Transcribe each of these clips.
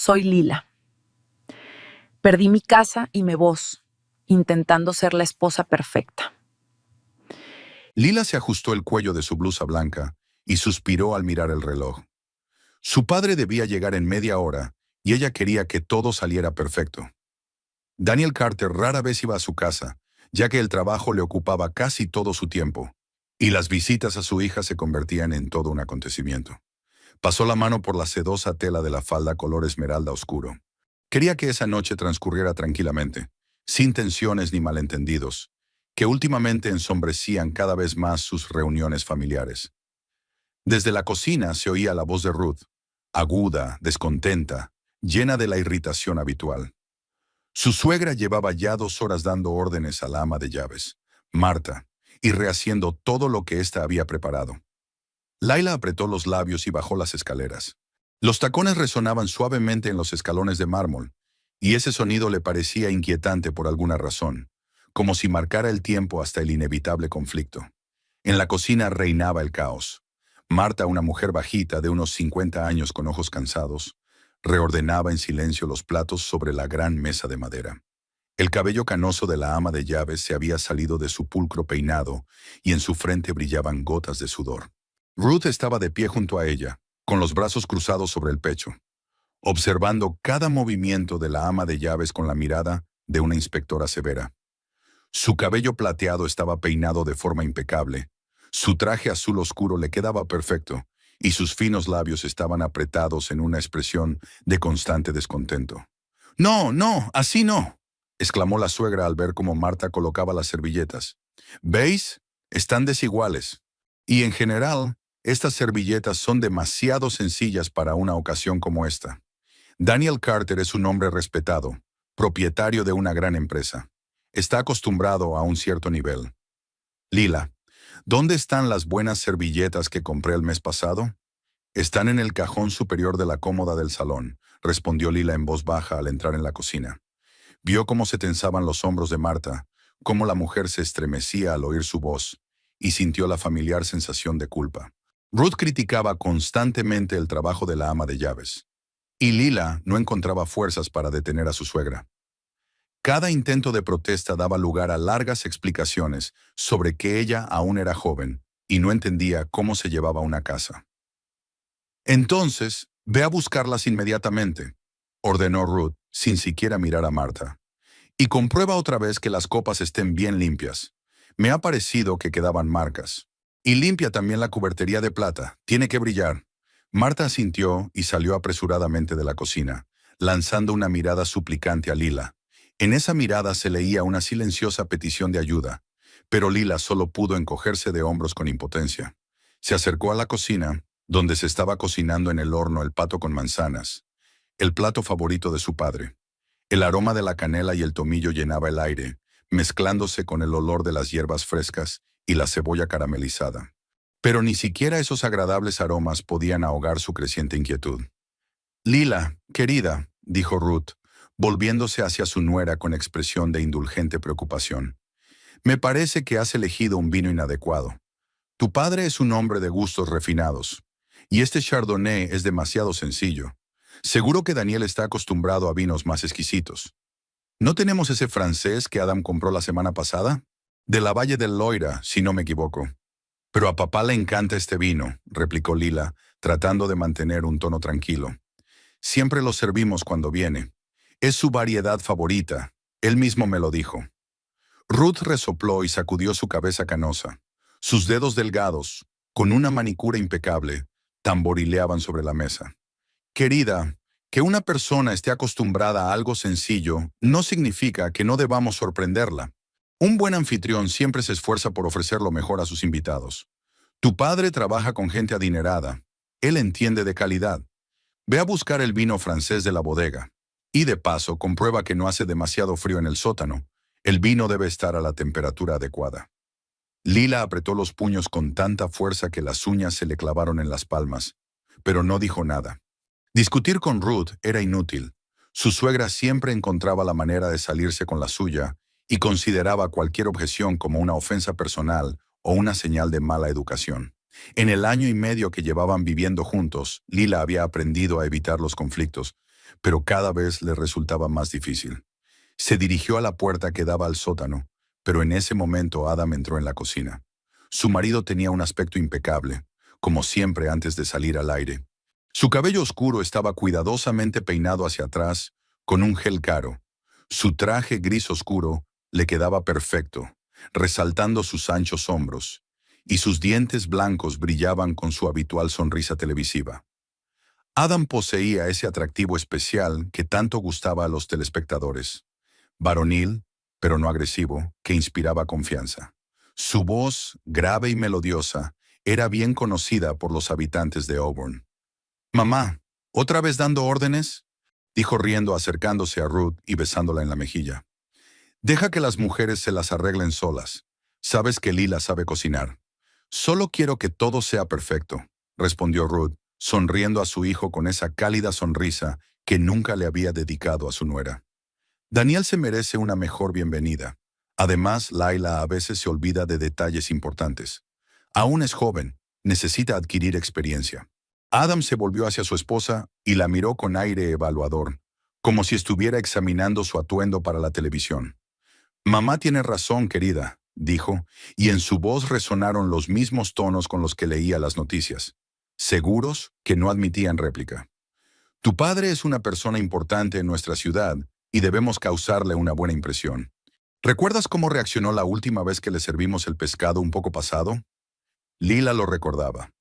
Soy Lila. Perdí mi casa y mi voz, intentando ser la esposa perfecta. Lila se ajustó el cuello de su blusa blanca y suspiró al mirar el reloj. Su padre debía llegar en media hora y ella quería que todo saliera perfecto. Daniel Carter rara vez iba a su casa, ya que el trabajo le ocupaba casi todo su tiempo, y las visitas a su hija se convertían en todo un acontecimiento. Pasó la mano por la sedosa tela de la falda color esmeralda oscuro. Quería que esa noche transcurriera tranquilamente, sin tensiones ni malentendidos, que últimamente ensombrecían cada vez más sus reuniones familiares. Desde la cocina se oía la voz de Ruth, aguda, descontenta, llena de la irritación habitual. Su suegra llevaba ya 2 horas dando órdenes a la ama de llaves, Marta, y rehaciendo todo lo que ésta había preparado. Laila apretó los labios y bajó las escaleras. Los tacones resonaban suavemente en los escalones de mármol, y ese sonido le parecía inquietante por alguna razón, como si marcara el tiempo hasta el inevitable conflicto. En la cocina reinaba el caos. Marta, una mujer bajita de unos 50 años con ojos cansados, reordenaba en silencio los platos sobre la gran mesa de madera. El cabello canoso de la ama de llaves se había salido de su pulcro peinado y en su frente brillaban gotas de sudor. Ruth estaba de pie junto a ella, con los brazos cruzados sobre el pecho, observando cada movimiento de la ama de llaves con la mirada de una inspectora severa. Su cabello plateado estaba peinado de forma impecable, su traje azul oscuro le quedaba perfecto, y sus finos labios estaban apretados en una expresión de constante descontento. «No, no, así no», exclamó la suegra al ver cómo Marta colocaba las servilletas. «¿Veis? Están desiguales. Y en general, estas servilletas son demasiado sencillas para una ocasión como esta. Daniel Carter es un hombre respetado, propietario de una gran empresa. Está acostumbrado a un cierto nivel. Lila, ¿dónde están las buenas servilletas que compré el mes pasado?» «Están en el cajón superior de la cómoda del salón», respondió Lila en voz baja al entrar en la cocina. Vio cómo se tensaban los hombros de Marta, cómo la mujer se estremecía al oír su voz, y sintió la familiar sensación de culpa. Ruth criticaba constantemente el trabajo de la ama de llaves, y Lila no encontraba fuerzas para detener a su suegra. Cada intento de protesta daba lugar a largas explicaciones sobre que ella aún era joven y no entendía cómo se llevaba una casa. «Entonces, ve a buscarlas inmediatamente», ordenó Ruth, sin siquiera mirar a Marta. «Y comprueba otra vez que las copas estén bien limpias. Me ha parecido que quedaban marcas. Y limpia también la cubertería de plata, tiene que brillar». Marta asintió y salió apresuradamente de la cocina, lanzando una mirada suplicante a Lila. En esa mirada se leía una silenciosa petición de ayuda, pero Lila solo pudo encogerse de hombros con impotencia. Se acercó a la cocina, donde se estaba cocinando en el horno el pato con manzanas, el plato favorito de su padre. El aroma de la canela y el tomillo llenaba el aire, mezclándose con el olor de las hierbas frescas y la cebolla caramelizada. Pero ni siquiera esos agradables aromas podían ahogar su creciente inquietud. «Lila, querida», dijo Ruth, volviéndose hacia su nuera con expresión de indulgente preocupación. «Me parece que has elegido un vino inadecuado. Tu padre es un hombre de gustos refinados, y este Chardonnay es demasiado sencillo. Seguro que Daniel está acostumbrado a vinos más exquisitos. ¿No tenemos ese francés que Adam compró la semana pasada? De la Valle del Loira, si no me equivoco». «Pero a papá le encanta este vino», replicó Lila, tratando de mantener un tono tranquilo. «Siempre lo servimos cuando viene. Es su variedad favorita. Él mismo me lo dijo». Ruth resopló y sacudió su cabeza canosa. Sus dedos delgados, con una manicura impecable, tamborileaban sobre la mesa. «Querida, que una persona esté acostumbrada a algo sencillo no significa que no debamos sorprenderla. Un buen anfitrión siempre se esfuerza por ofrecer lo mejor a sus invitados. Tu padre trabaja con gente adinerada. Él entiende de calidad. Ve a buscar el vino francés de la bodega. Y de paso, comprueba que no hace demasiado frío en el sótano. El vino debe estar a la temperatura adecuada». Lila apretó los puños con tanta fuerza que las uñas se le clavaron en las palmas, pero no dijo nada. Discutir con Ruth era inútil. Su suegra siempre encontraba la manera de salirse con la suya y consideraba cualquier objeción como una ofensa personal o una señal de mala educación. En el año y medio que llevaban viviendo juntos, Lila había aprendido a evitar los conflictos, pero cada vez le resultaba más difícil. Se dirigió a la puerta que daba al sótano, pero en ese momento Adam entró en la cocina. Su marido tenía un aspecto impecable, como siempre antes de salir al aire. Su cabello oscuro estaba cuidadosamente peinado hacia atrás, con un gel caro. Su traje gris oscuro le quedaba perfecto, resaltando sus anchos hombros, y sus dientes blancos brillaban con su habitual sonrisa televisiva. Adam poseía ese atractivo especial que tanto gustaba a los telespectadores. Varonil, pero no agresivo, que inspiraba confianza. Su voz, grave y melodiosa, era bien conocida por los habitantes de Auburn. «Mamá, ¿otra vez dando órdenes?», dijo riendo acercándose a Ruth y besándola en la mejilla. «Deja que las mujeres se las arreglen solas. Sabes que Lila sabe cocinar». «Solo quiero que todo sea perfecto», respondió Ruth, sonriendo a su hijo con esa cálida sonrisa que nunca le había dedicado a su nuera. Daniel se merece una mejor bienvenida. Además, Laila a veces se olvida de detalles importantes. Aún es joven, necesita adquirir experiencia. Adam se volvió hacia su esposa y la miró con aire evaluador, como si estuviera examinando su atuendo para la televisión. «Mamá tiene razón, querida», dijo, y en su voz resonaron los mismos tonos con los que leía las noticias, seguros que no admitían réplica. «Tu padre es una persona importante en nuestra ciudad y debemos causarle una buena impresión. ¿Recuerdas cómo reaccionó la última vez que le servimos el pescado un poco pasado?» Lila lo recordaba.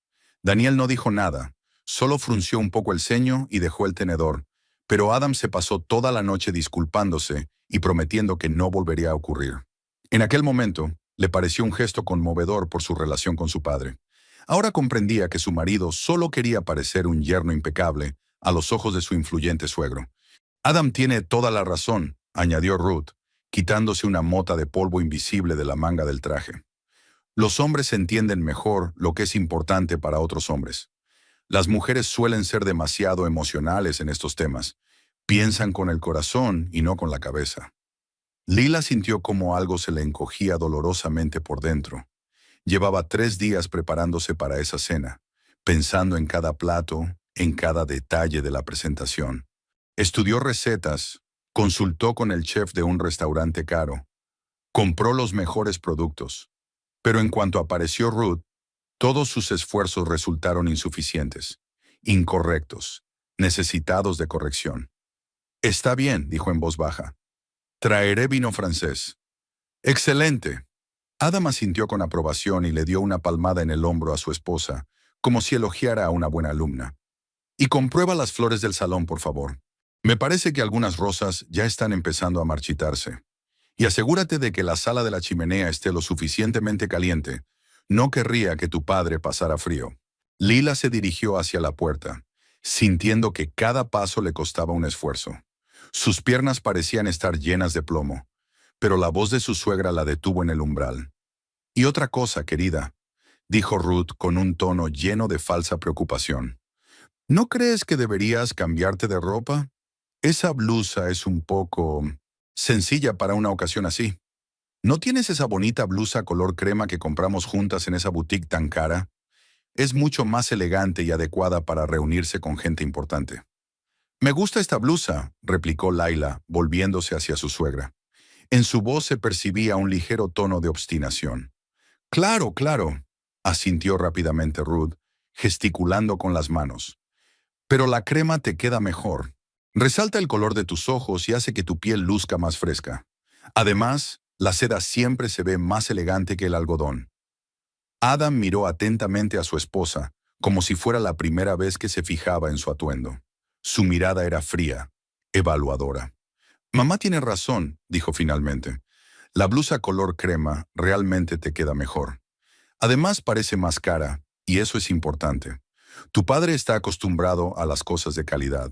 Daniel no dijo nada, solo frunció un poco el ceño y dejó el tenedor, pero Adam se pasó toda la noche disculpándose y prometiendo que no volvería a ocurrir. En aquel momento, le pareció un gesto conmovedor por su relación con su padre. Ahora comprendía que su marido solo quería parecer un yerno impecable a los ojos de su influyente suegro. «Adam tiene toda la razón», añadió Ruth, quitándose una mota de polvo invisible de la manga del traje. «Los hombres entienden mejor lo que es importante para otros hombres. Las mujeres suelen ser demasiado emocionales en estos temas. Piensan con el corazón y no con la cabeza». Lila sintió como algo se le encogía dolorosamente por dentro. Llevaba 3 días preparándose para esa cena, pensando en cada plato, en cada detalle de la presentación. Estudió recetas, consultó con el chef de un restaurante caro, compró los mejores productos. Pero en cuanto apareció Ruth, todos sus esfuerzos resultaron insuficientes, incorrectos, necesitados de corrección. «Está bien», dijo en voz baja. «Traeré vino francés». «Excelente». Adam asintió con aprobación y le dio una palmada en el hombro a su esposa, como si elogiara a una buena alumna. «Y comprueba las flores del salón, por favor. Me parece que algunas rosas ya están empezando a marchitarse. Y asegúrate de que la sala de la chimenea esté lo suficientemente caliente. No querría que tu padre pasara frío». Lila se dirigió hacia la puerta, sintiendo que cada paso le costaba un esfuerzo. Sus piernas parecían estar llenas de plomo, pero la voz de su suegra la detuvo en el umbral. «Y otra cosa, querida», dijo Ruth con un tono lleno de falsa preocupación. «¿No crees que deberías cambiarte de ropa? Esa blusa es un poco sencilla para una ocasión así. ¿No tienes esa bonita blusa color crema que compramos juntas en esa boutique tan cara? Es mucho más elegante y adecuada para reunirse con gente importante». «Me gusta esta blusa», replicó Laila, volviéndose hacia su suegra. En su voz se percibía un ligero tono de obstinación. «Claro, claro», asintió rápidamente Ruth, gesticulando con las manos. «Pero la crema te queda mejor. Resalta el color de tus ojos y hace que tu piel luzca más fresca. Además, la seda siempre se ve más elegante que el algodón». Adam miró atentamente a su esposa, como si fuera la primera vez que se fijaba en su atuendo. Su mirada era fría, evaluadora. «Mamá tiene razón», dijo finalmente. «La blusa color crema realmente te queda mejor. Además parece más cara, y eso es importante. Tu padre está acostumbrado a las cosas de calidad».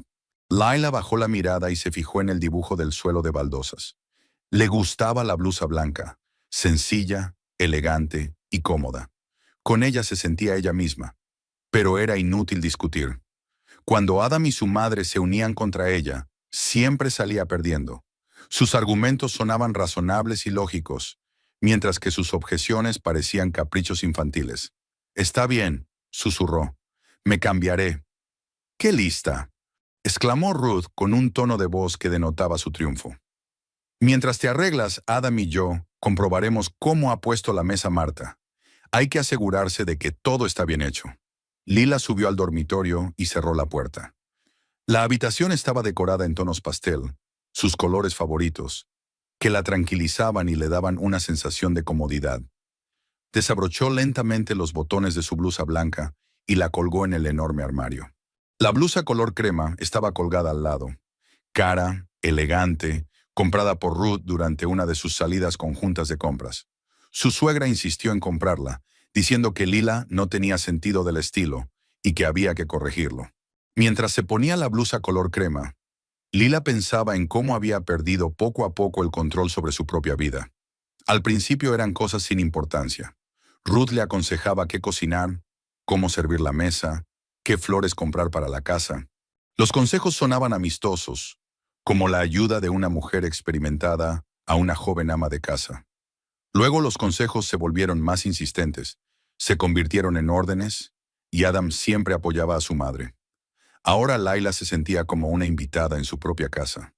Laila bajó la mirada y se fijó en el dibujo del suelo de baldosas. Le gustaba la blusa blanca, sencilla, elegante y cómoda. Con ella se sentía ella misma. Pero era inútil discutir. Cuando Adam y su madre se unían contra ella, siempre salía perdiendo. Sus argumentos sonaban razonables y lógicos, mientras que sus objeciones parecían caprichos infantiles. «Está bien», susurró. «Me cambiaré». «¿Qué lista?». exclamó Ruth con un tono de voz que denotaba su triunfo. Mientras te arreglas, Adam y yo comprobaremos cómo ha puesto la mesa Marta. Hay que asegurarse de que todo está bien hecho. Lila subió al dormitorio y cerró la puerta. La habitación estaba decorada en tonos pastel, sus colores favoritos, que la tranquilizaban y le daban una sensación de comodidad. Desabrochó lentamente los botones de su blusa blanca y la colgó en el enorme armario. La blusa color crema estaba colgada al lado, cara, elegante, comprada por Ruth durante una de sus salidas conjuntas de compras. Su suegra insistió en comprarla, diciendo que Lila no tenía sentido del estilo y que había que corregirlo. Mientras se ponía la blusa color crema, Lila pensaba en cómo había perdido poco a poco el control sobre su propia vida. Al principio eran cosas sin importancia. Ruth le aconsejaba qué cocinar, cómo servir la mesa, qué flores comprar para la casa. Los consejos sonaban amistosos, como la ayuda de una mujer experimentada a una joven ama de casa. Luego los consejos se volvieron más insistentes, se convirtieron en órdenes, y Adam siempre apoyaba a su madre. Ahora Laila se sentía como una invitada en su propia casa,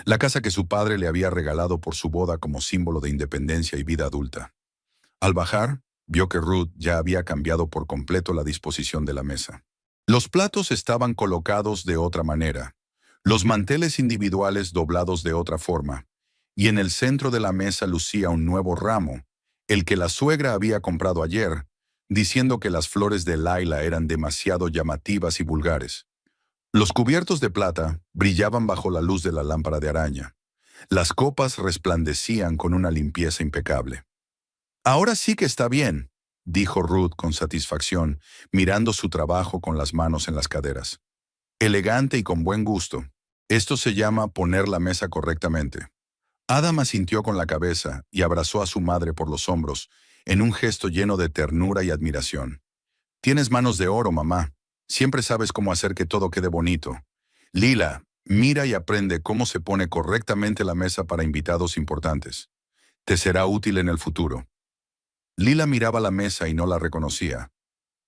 la casa que su padre le había regalado por su boda como símbolo de independencia y vida adulta. Al bajar, vio que Ruth ya había cambiado por completo la disposición de la mesa. Los platos estaban colocados de otra manera, los manteles individuales doblados de otra forma, y en el centro de la mesa lucía un nuevo ramo, el que la suegra había comprado ayer, diciendo que las flores de Laila eran demasiado llamativas y vulgares. Los cubiertos de plata brillaban bajo la luz de la lámpara de araña. Las copas resplandecían con una limpieza impecable. «Ahora sí que está bien», dijo Ruth con satisfacción, mirando su trabajo con las manos en las caderas. «Elegante y con buen gusto. Esto se llama poner la mesa correctamente». Adam asintió con la cabeza y abrazó a su madre por los hombros, en un gesto lleno de ternura y admiración. «Tienes manos de oro, mamá. Siempre sabes cómo hacer que todo quede bonito. Lila, mira y aprende cómo se pone correctamente la mesa para invitados importantes. Te será útil en el futuro». Lila miraba la mesa y no la reconocía.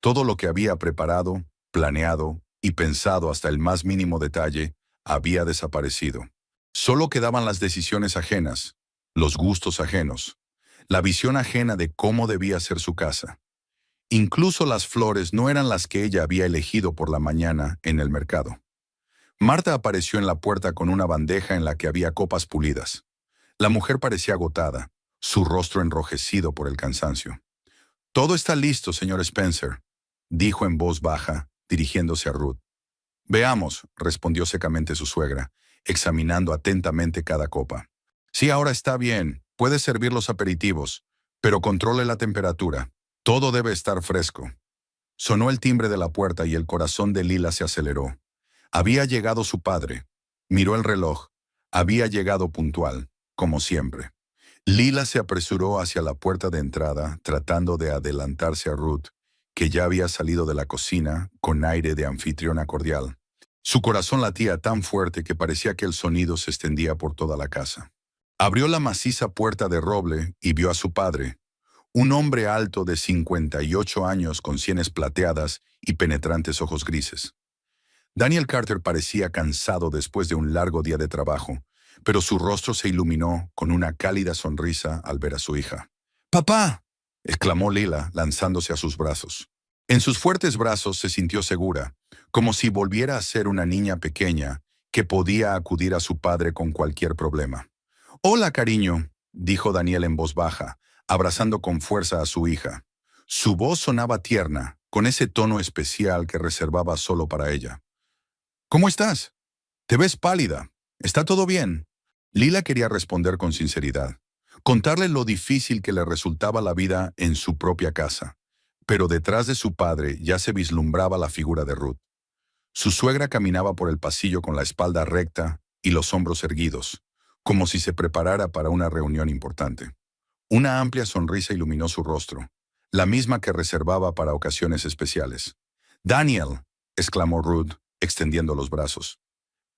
Todo lo que había preparado, planeado y pensado hasta el más mínimo detalle había desaparecido. Solo quedaban las decisiones ajenas, los gustos ajenos, la visión ajena de cómo debía ser su casa. Incluso las flores no eran las que ella había elegido por la mañana en el mercado. Marta apareció en la puerta con una bandeja en la que había copas pulidas. La mujer parecía agotada, su rostro enrojecido por el cansancio. «Todo está listo, señor Spencer», dijo en voz baja, dirigiéndose a Ruth. «Veamos», respondió secamente su suegra, examinando atentamente cada copa. «Sí, ahora está bien, puede servir los aperitivos, pero controle la temperatura. Todo debe estar fresco». Sonó el timbre de la puerta y el corazón de Lila se aceleró. Había llegado su padre. Miró el reloj. Había llegado puntual, como siempre. Lila se apresuró hacia la puerta de entrada, tratando de adelantarse a Ruth, que ya había salido de la cocina con aire de anfitriona cordial. Su corazón latía tan fuerte que parecía que el sonido se extendía por toda la casa. Abrió la maciza puerta de roble y vio a su padre, un hombre alto de 58 años con sienes plateadas y penetrantes ojos grises. Daniel Carter parecía cansado después de un largo día de trabajo, pero su rostro se iluminó con una cálida sonrisa al ver a su hija. «¡Papá!», exclamó Lila, lanzándose a sus brazos. En sus fuertes brazos se sintió segura, como si volviera a ser una niña pequeña que podía acudir a su padre con cualquier problema. «Hola, cariño», dijo Daniel en voz baja, abrazando con fuerza a su hija. Su voz sonaba tierna, con ese tono especial que reservaba solo para ella. «¿Cómo estás? Te ves pálida. ¿Está todo bien?». Lila quería responder con sinceridad, contarle lo difícil que le resultaba la vida en su propia casa, pero detrás de su padre ya se vislumbraba la figura de Ruth. Su suegra caminaba por el pasillo con la espalda recta y los hombros erguidos, como si se preparara para una reunión importante. Una amplia sonrisa iluminó su rostro, la misma que reservaba para ocasiones especiales. «Daniel», exclamó Ruth, extendiendo los brazos.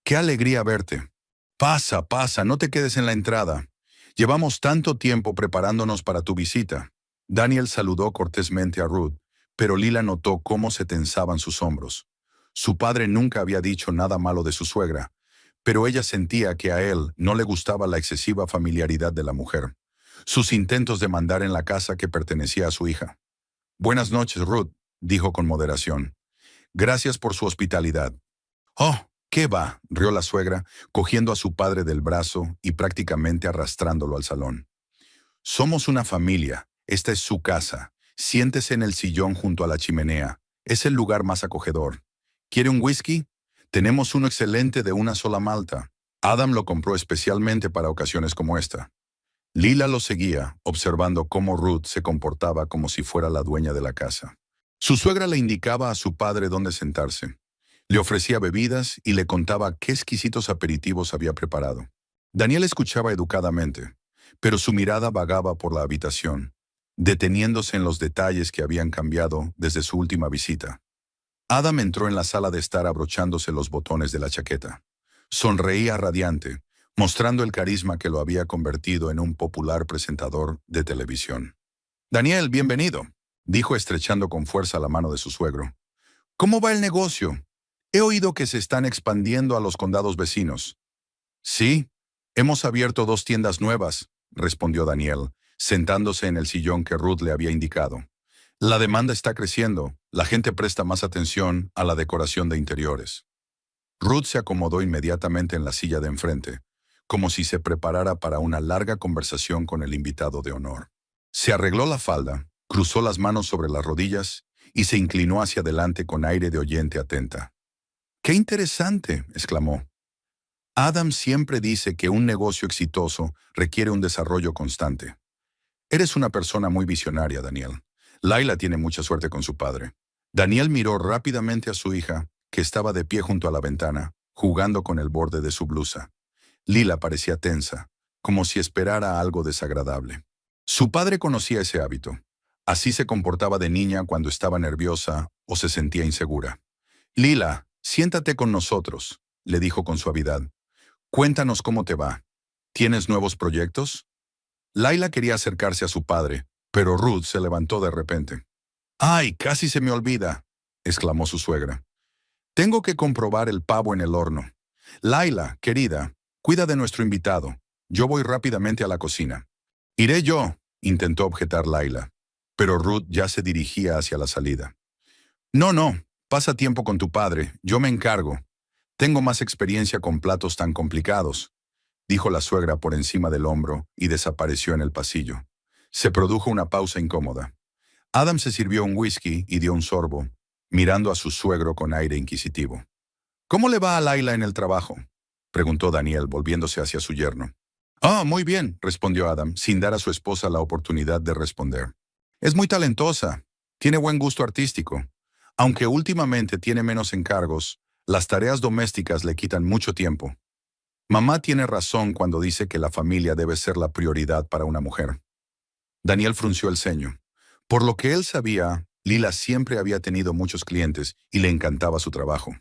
«¡Qué alegría verte! Pasa, pasa, no te quedes en la entrada. Llevamos tanto tiempo preparándonos para tu visita». Daniel saludó cortésmente a Ruth, pero Lila notó cómo se tensaban sus hombros. Su padre nunca había dicho nada malo de su suegra, pero ella sentía que a él no le gustaba la excesiva familiaridad de la mujer, sus intentos de mandar en la casa que pertenecía a su hija. «Buenas noches, Ruth», dijo con moderación. «Gracias por su hospitalidad». «Oh, ¿qué va?», rió la suegra, cogiendo a su padre del brazo y prácticamente arrastrándolo al salón. «Somos una familia. Esta es su casa. Siéntese en el sillón junto a la chimenea. Es el lugar más acogedor. ¿Quiere un whisky? Tenemos uno excelente de una sola malta. Adam lo compró especialmente para ocasiones como esta». Lila lo seguía, observando cómo Ruth se comportaba como si fuera la dueña de la casa. Su suegra le indicaba a su padre dónde sentarse. Le ofrecía bebidas y le contaba qué exquisitos aperitivos había preparado. Daniel escuchaba educadamente, pero su mirada vagaba por la habitación, deteniéndose en los detalles que habían cambiado desde su última visita. Adam entró en la sala de estar abrochándose los botones de la chaqueta. Sonreía radiante, mostrando el carisma que lo había convertido en un popular presentador de televisión. «Daniel, bienvenido», dijo estrechando con fuerza la mano de su suegro. «¿Cómo va el negocio? He oído que se están expandiendo a los condados vecinos». «Sí, hemos abierto 2 tiendas nuevas», respondió Daniel, sentándose en el sillón que Ruth le había indicado. «La demanda está creciendo, la gente presta más atención a la decoración de interiores». Ruth se acomodó inmediatamente en la silla de enfrente, como si se preparara para una larga conversación con el invitado de honor. Se arregló la falda, cruzó las manos sobre las rodillas y se inclinó hacia adelante con aire de oyente atenta. «¡Qué interesante!», exclamó. «Adam siempre dice que un negocio exitoso requiere un desarrollo constante. Eres una persona muy visionaria, Daniel. Laila tiene mucha suerte con su padre». Daniel miró rápidamente a su hija, que estaba de pie junto a la ventana, jugando con el borde de su blusa. Lila parecía tensa, como si esperara algo desagradable. Su padre conocía ese hábito. Así se comportaba de niña cuando estaba nerviosa o se sentía insegura. «Lila, siéntate con nosotros», le dijo con suavidad. «Cuéntanos cómo te va. ¿Tienes nuevos proyectos?». Laila quería acercarse a su padre, pero Ruth se levantó de repente. «¡Ay, casi se me olvida!», exclamó su suegra. «Tengo que comprobar el pavo en el horno. Laila, querida, cuida de nuestro invitado. Yo voy rápidamente a la cocina». «Iré yo», intentó objetar Laila, pero Ruth ya se dirigía hacia la salida. «No, pasa tiempo con tu padre, yo me encargo. Tengo más experiencia con platos tan complicados», dijo la suegra por encima del hombro y desapareció en el pasillo. Se produjo una pausa incómoda. Adam se sirvió un whisky y dio un sorbo, mirando a su suegro con aire inquisitivo. «¿Cómo le va a Laila en el trabajo?», preguntó Daniel, volviéndose hacia su yerno. «Ah, muy bien», respondió Adam, sin dar a su esposa la oportunidad de responder. «Es muy talentosa, tiene buen gusto artístico. Aunque últimamente tiene menos encargos, las tareas domésticas le quitan mucho tiempo. Mamá tiene razón cuando dice que la familia debe ser la prioridad para una mujer». Daniel frunció el ceño. Por lo que él sabía, Lila siempre había tenido muchos clientes y le encantaba su trabajo.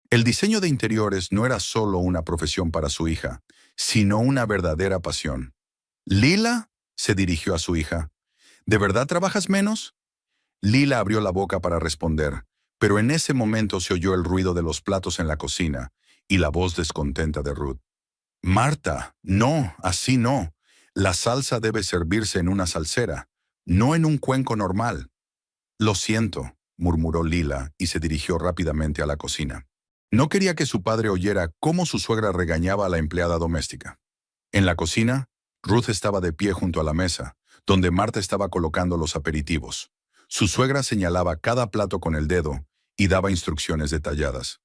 El diseño de interiores no era solo una profesión para su hija, sino una verdadera pasión. «¿Lila?», se dirigió a su hija. «¿De verdad trabajas menos?». Lila abrió la boca para responder, pero en ese momento se oyó el ruido de los platos en la cocina y la voz descontenta de Ruth. «Marta, no, así no. La salsa debe servirse en una salsera, no en un cuenco normal». «Lo siento», murmuró Lila y se dirigió rápidamente a la cocina. No quería que su padre oyera cómo su suegra regañaba a la empleada doméstica. En la cocina, Ruth estaba de pie junto a la mesa, donde Marta estaba colocando los aperitivos. Su suegra señalaba cada plato con el dedo y daba instrucciones detalladas.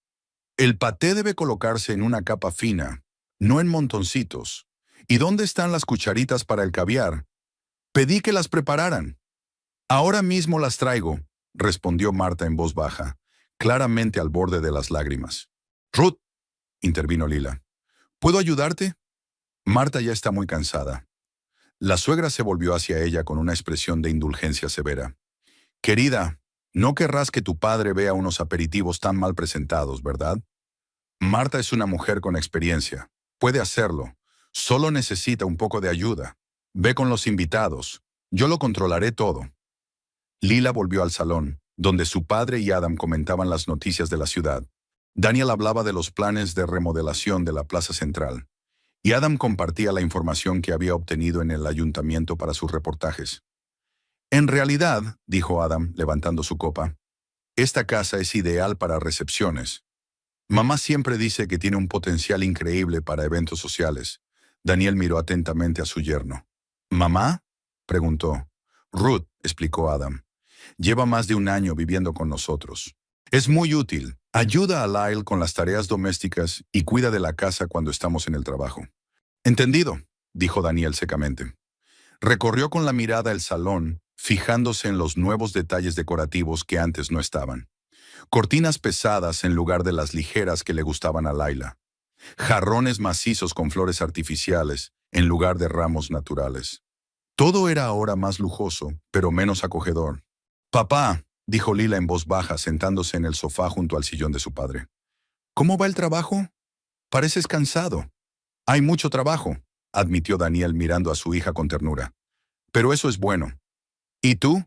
«El paté debe colocarse en una capa fina, no en montoncitos. ¿Y dónde están las cucharitas para el caviar? Pedí que las prepararan». «Ahora mismo las traigo», respondió Marta en voz baja, claramente al borde de las lágrimas. «Ruth», intervino Lila, «¿puedo ayudarte?». Marta ya está muy cansada. La suegra se volvió hacia ella con una expresión de indulgencia severa. «Querida, no querrás que tu padre vea unos aperitivos tan mal presentados, ¿verdad? Marta es una mujer con experiencia. Puede hacerlo. Solo necesita un poco de ayuda. Ve con los invitados. Yo lo controlaré todo». Lila volvió al salón, donde su padre y Adam comentaban las noticias de la ciudad, Daniel hablaba de los planes de remodelación de la plaza central, y Adam compartía la información que había obtenido en el ayuntamiento para sus reportajes. En realidad, dijo Adam, levantando su copa, esta casa es ideal para recepciones. Mamá siempre dice que tiene un potencial increíble para eventos sociales. Daniel miró atentamente a su yerno. ¿Mamá?, preguntó. Ruth, explicó Adam. Lleva más de un año viviendo con nosotros. Es muy útil. Ayuda a Lyle con las tareas domésticas y cuida de la casa cuando estamos en el trabajo. Entendido, dijo Daniel secamente. Recorrió con la mirada el salón, fijándose en los nuevos detalles decorativos que antes no estaban. Cortinas pesadas en lugar de las ligeras que le gustaban a Laila. Jarrones macizos con flores artificiales en lugar de ramos naturales. Todo era ahora más lujoso, pero menos acogedor. «Papá», dijo Lila en voz baja, sentándose en el sofá junto al sillón de su padre. «¿Cómo va el trabajo? Pareces cansado». «Hay mucho trabajo», admitió Daniel mirando a su hija con ternura. «Pero eso es bueno». «¿Y tú?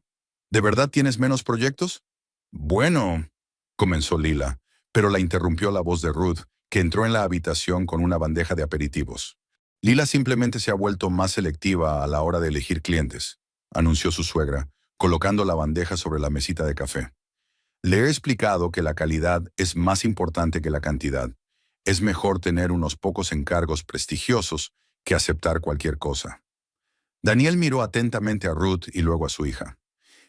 ¿De verdad tienes menos proyectos?» «Bueno», comenzó Lila, pero la interrumpió la voz de Ruth, que entró en la habitación con una bandeja de aperitivos. «Lila simplemente se ha vuelto más selectiva a la hora de elegir clientes», anunció su suegra, colocando la bandeja sobre la mesita de café. «Le he explicado que la calidad es más importante que la cantidad. Es mejor tener unos pocos encargos prestigiosos que aceptar cualquier cosa». Daniel miró atentamente a Ruth y luego a su hija.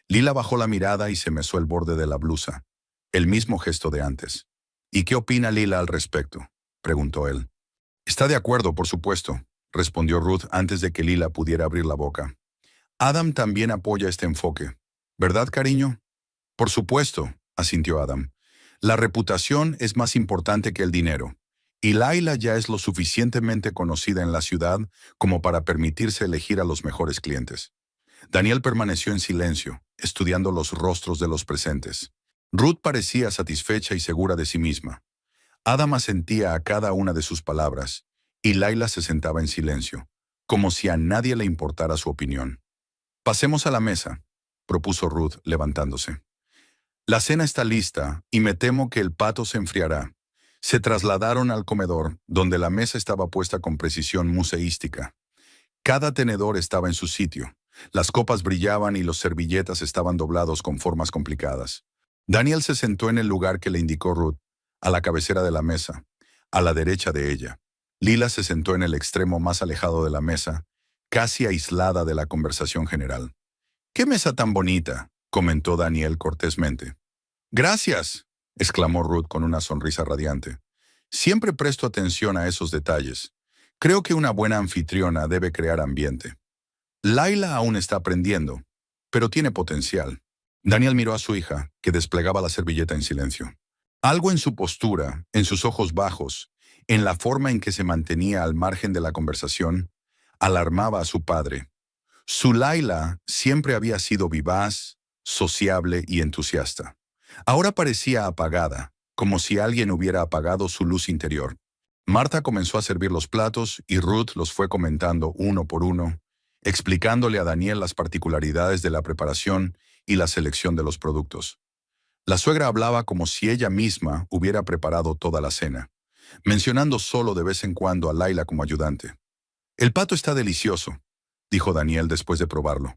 Lila bajó la mirada y se mesó el borde de la blusa. El mismo gesto de antes. «¿Y qué opina Lila al respecto?», preguntó él. «Está de acuerdo, por supuesto», respondió Ruth antes de que Lila pudiera abrir la boca. «Adam también apoya este enfoque. ¿Verdad, cariño?» «Por supuesto», asintió Adam. «La reputación es más importante que el dinero, y Laila ya es lo suficientemente conocida en la ciudad como para permitirse elegir a los mejores clientes». Daniel permaneció en silencio, estudiando los rostros de los presentes. Ruth parecía satisfecha y segura de sí misma. Adam asentía a cada una de sus palabras, y Laila se sentaba en silencio, como si a nadie le importara su opinión. «Pasemos a la mesa», propuso Ruth, levantándose. «La cena está lista, y me temo que el pato se enfriará». Se trasladaron al comedor, donde la mesa estaba puesta con precisión museística. Cada tenedor estaba en su sitio. Las copas brillaban y los servilletas estaban doblados con formas complicadas. Daniel se sentó en el lugar que le indicó Ruth, a la cabecera de la mesa, a la derecha de ella. Lila se sentó en el extremo más alejado de la mesa, casi aislada de la conversación general. «¡Qué mesa tan bonita!», comentó Daniel cortésmente. «Gracias», exclamó Ruth con una sonrisa radiante. «Siempre presto atención a esos detalles. Creo que una buena anfitriona debe crear ambiente». Laila aún está aprendiendo, pero tiene potencial. Daniel miró a su hija, que desplegaba la servilleta en silencio. Algo en su postura, en sus ojos bajos, en la forma en que se mantenía al margen de la conversación, alarmaba a su padre. Su Laila siempre había sido vivaz, sociable y entusiasta. Ahora parecía apagada, como si alguien hubiera apagado su luz interior. Marta comenzó a servir los platos y Ruth los fue comentando uno por uno, explicándole a Daniel las particularidades de la preparación y la selección de los productos. La suegra hablaba como si ella misma hubiera preparado toda la cena, mencionando solo de vez en cuando a Laila como ayudante. «El pato está delicioso», dijo Daniel después de probarlo.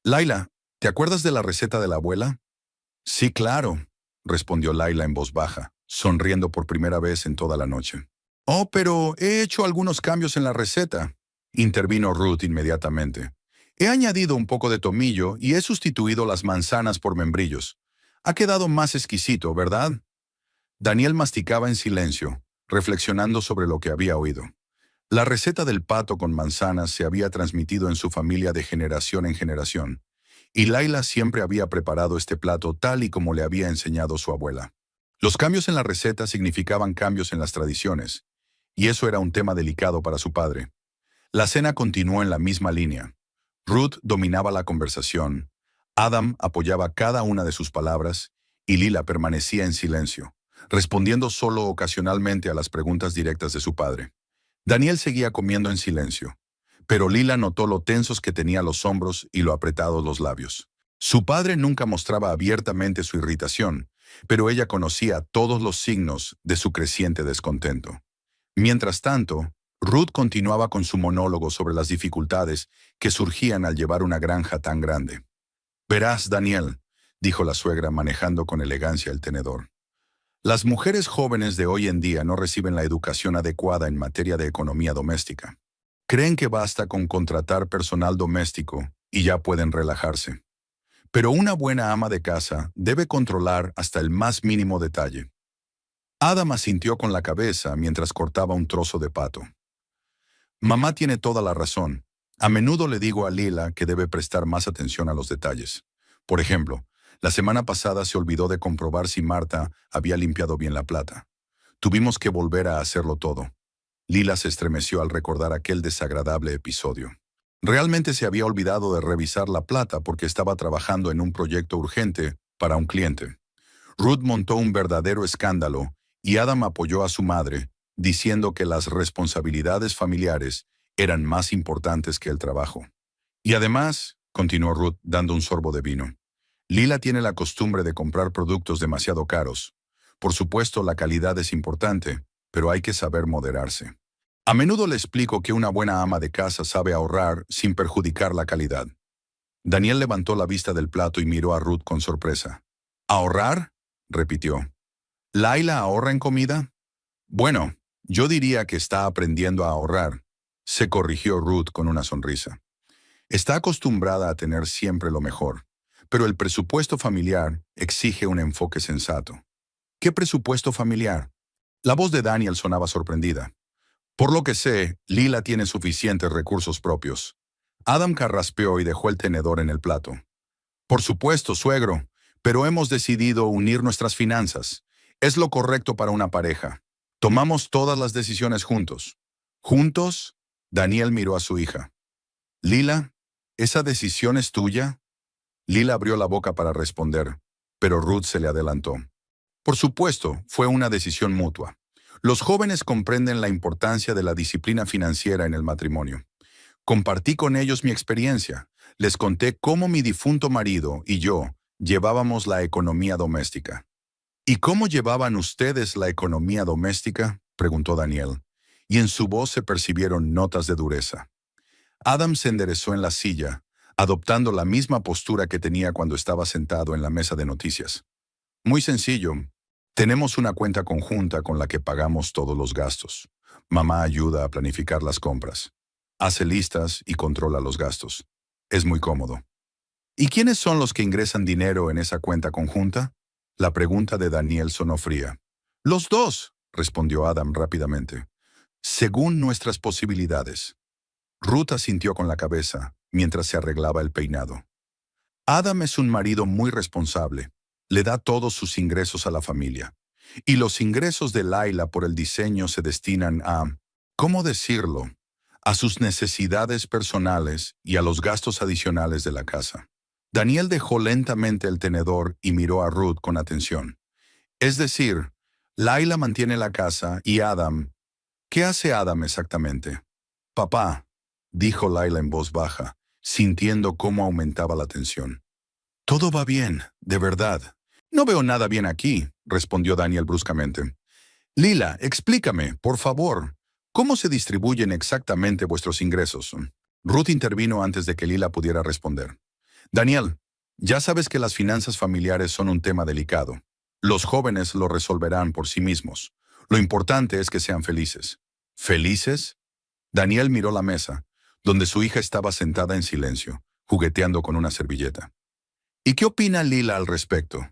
«Laila, ¿te acuerdas de la receta de la abuela?» «Sí, claro», respondió Laila en voz baja, sonriendo por primera vez en toda la noche. «Oh, pero he hecho algunos cambios en la receta», intervino Ruth inmediatamente. «He añadido un poco de tomillo y he sustituido las manzanas por membrillos. Ha quedado más exquisito, ¿verdad?» Daniel masticaba en silencio, reflexionando sobre lo que había oído. La receta del pato con manzanas se había transmitido en su familia de generación en generación, y Laila siempre había preparado este plato tal y como le había enseñado su abuela. Los cambios en la receta significaban cambios en las tradiciones, y eso era un tema delicado para su padre. La cena continuó en la misma línea. Ruth dominaba la conversación, Adam apoyaba cada una de sus palabras, y Lila permanecía en silencio, respondiendo solo ocasionalmente a las preguntas directas de su padre. Daniel seguía comiendo en silencio, pero Lila notó lo tensos que tenía los hombros y lo apretados los labios. Su padre nunca mostraba abiertamente su irritación, pero ella conocía todos los signos de su creciente descontento. Mientras tanto, Ruth continuaba con su monólogo sobre las dificultades que surgían al llevar una granja tan grande. «Verás, Daniel», dijo la suegra manejando con elegancia el tenedor. «Las mujeres jóvenes de hoy en día no reciben la educación adecuada en materia de economía doméstica. Creen que basta con contratar personal doméstico y ya pueden relajarse. Pero una buena ama de casa debe controlar hasta el más mínimo detalle». Adam asintió con la cabeza mientras cortaba un trozo de pato. «Mamá tiene toda la razón. A menudo le digo a Lila que debe prestar más atención a los detalles. Por ejemplo, la semana pasada se olvidó de comprobar si Marta había limpiado bien la plata. Tuvimos que volver a hacerlo todo». Lila se estremeció al recordar aquel desagradable episodio. Realmente se había olvidado de revisar la plata porque estaba trabajando en un proyecto urgente para un cliente. Ruth montó un verdadero escándalo y Adam apoyó a su madre, diciendo que las responsabilidades familiares eran más importantes que el trabajo. «Y además», continuó Ruth dando un sorbo de vino, «Lila tiene la costumbre de comprar productos demasiado caros. Por supuesto, la calidad es importante, pero hay que saber moderarse. A menudo le explico que una buena ama de casa sabe ahorrar sin perjudicar la calidad». Daniel levantó la vista del plato y miró a Ruth con sorpresa. «¿Ahorrar?», repitió. «¿Laila ahorra en comida?». «Bueno, yo diría que está aprendiendo a ahorrar», se corrigió Ruth con una sonrisa. «Está acostumbrada a tener siempre lo mejor, pero el presupuesto familiar exige un enfoque sensato». «¿Qué presupuesto familiar?». La voz de Daniel sonaba sorprendida. «Por lo que sé, Lila tiene suficientes recursos propios». Adam carraspeó y dejó el tenedor en el plato. «Por supuesto, suegro, pero hemos decidido unir nuestras finanzas. Es lo correcto para una pareja. Tomamos todas las decisiones juntos». «¿Juntos?». Daniel miró a su hija. «Lila, ¿esa decisión es tuya?». Lila abrió la boca para responder, pero Ruth se le adelantó. «Por supuesto, fue una decisión mutua. Los jóvenes comprenden la importancia de la disciplina financiera en el matrimonio. Compartí con ellos mi experiencia. Les conté cómo mi difunto marido y yo llevábamos la economía doméstica». «¿Y cómo llevaban ustedes la economía doméstica?», preguntó Daniel, y en su voz se percibieron notas de dureza. Adam se enderezó en la silla, adoptando la misma postura que tenía cuando estaba sentado en la mesa de noticias. «Muy sencillo. Tenemos una cuenta conjunta con la que pagamos todos los gastos. Mamá ayuda a planificar las compras. Hace listas y controla los gastos. Es muy cómodo». «¿Y quiénes son los que ingresan dinero en esa cuenta conjunta?». La pregunta de Daniel sonó fría. «Los dos», respondió Adam rápidamente. «Según nuestras posibilidades». Ruth asintió con la cabeza mientras se arreglaba el peinado. «Adam es un marido muy responsable. Le da todos sus ingresos a la familia. Y los ingresos de Laila por el diseño se destinan a, ¿cómo decirlo?, a sus necesidades personales y a los gastos adicionales de la casa». Daniel dejó lentamente el tenedor y miró a Ruth con atención. «Es decir, Laila mantiene la casa y Adam... ¿Qué hace Adam exactamente?». «Papá», dijo Laila en voz baja, sintiendo cómo aumentaba la tensión. «Todo va bien, de verdad». «No veo nada bien aquí», respondió Daniel bruscamente. «Lila, explícame, por favor, ¿cómo se distribuyen exactamente vuestros ingresos?». Ruth intervino antes de que Lila pudiera responder. «Daniel, ya sabes que las finanzas familiares son un tema delicado. Los jóvenes lo resolverán por sí mismos. Lo importante es que sean felices». «¿Felices?». Daniel miró la mesa, donde su hija estaba sentada en silencio, jugueteando con una servilleta. «¿Y qué opina Lila al respecto?».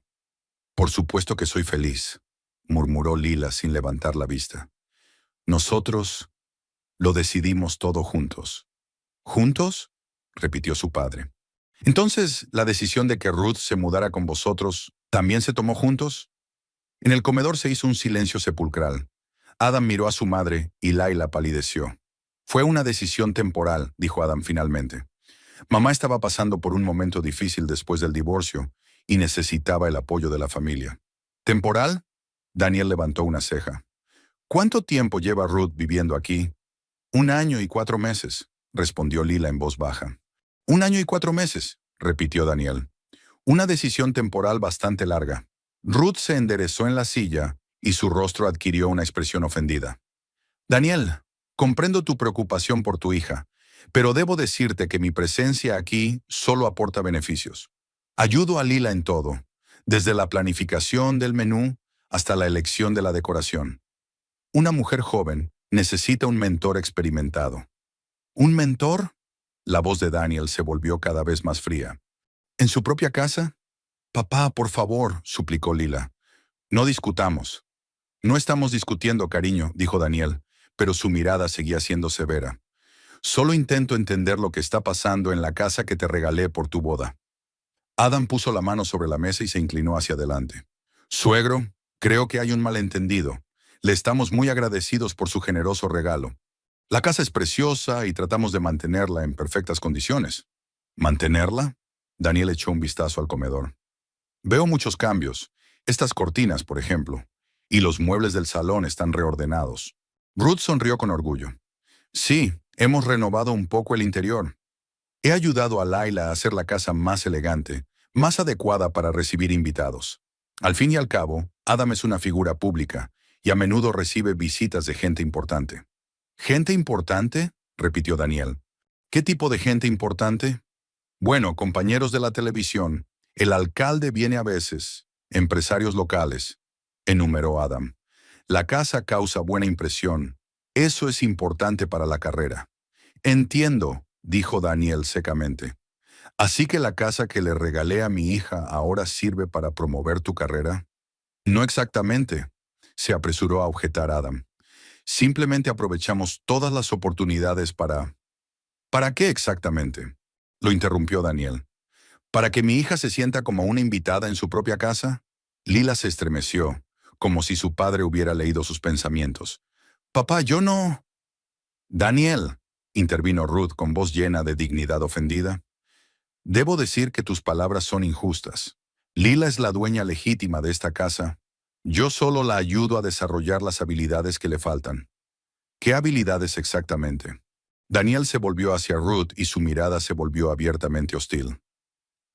«Por supuesto que soy feliz», murmuró Lila sin levantar la vista. «Nosotros lo decidimos todo juntos». «¿Juntos?», repitió su padre. «Entonces, ¿la decisión de que Ruth se mudara con vosotros también se tomó juntos?». En el comedor se hizo un silencio sepulcral. Adam miró a su madre y Laila palideció. «Fue una decisión temporal», dijo Adam finalmente. «Mamá estaba pasando por un momento difícil después del divorcio y necesitaba el apoyo de la familia». «¿Temporal?». Daniel levantó una ceja. «¿Cuánto tiempo lleva Ruth viviendo aquí?». 1 año y 4 meses, respondió Lila en voz baja. 1 año y 4 meses, repitió Daniel. «Una decisión temporal bastante larga». Ruth se enderezó en la silla y su rostro adquirió una expresión ofendida. Daniel, comprendo tu preocupación por tu hija, pero debo decirte que mi presencia aquí solo aporta beneficios. Ayudo a Lila en todo, desde la planificación del menú hasta la elección de la decoración. Una mujer joven necesita un mentor experimentado. ¿Un mentor? La voz de Daniel se volvió cada vez más fría. ¿En su propia casa? Papá, por favor, suplicó Lila. No discutamos. No estamos discutiendo, cariño, dijo Daniel, pero su mirada seguía siendo severa. Solo intento entender lo que está pasando en la casa que te regalé por tu boda. Adam puso la mano sobre la mesa y se inclinó hacia adelante. Suegro, creo que hay un malentendido. Le estamos muy agradecidos por su generoso regalo. La casa es preciosa y tratamos de mantenerla en perfectas condiciones. ¿Mantenerla? Daniel echó un vistazo al comedor. Veo muchos cambios. Estas cortinas, por ejemplo. Y los muebles del salón están reordenados. Ruth sonrió con orgullo. Sí, hemos renovado un poco el interior. He ayudado a Laila a hacer la casa más elegante, más adecuada para recibir invitados. Al fin y al cabo, Adam es una figura pública y a menudo recibe visitas de gente importante. ¿Gente importante?, repitió Daniel. ¿Qué tipo de gente importante? Bueno, compañeros de la televisión, el alcalde viene a veces, empresarios locales, enumeró Adam. La casa causa buena impresión. Eso es importante para la carrera. Entiendo, dijo Daniel secamente. ¿Así que la casa que le regalé a mi hija ahora sirve para promover tu carrera? No exactamente, se apresuró a objetar Adam. Simplemente aprovechamos todas las oportunidades para... ¿Para qué exactamente?, lo interrumpió Daniel. ¿Para que mi hija se sienta como una invitada en su propia casa? Lila se estremeció, como si su padre hubiera leído sus pensamientos. Papá, yo no... Daniel, intervino Ruth con voz llena de dignidad ofendida. Debo decir que tus palabras son injustas. Lila es la dueña legítima de esta casa. Yo solo la ayudo a desarrollar las habilidades que le faltan. ¿Qué habilidades exactamente? Daniel se volvió hacia Ruth y su mirada se volvió abiertamente hostil.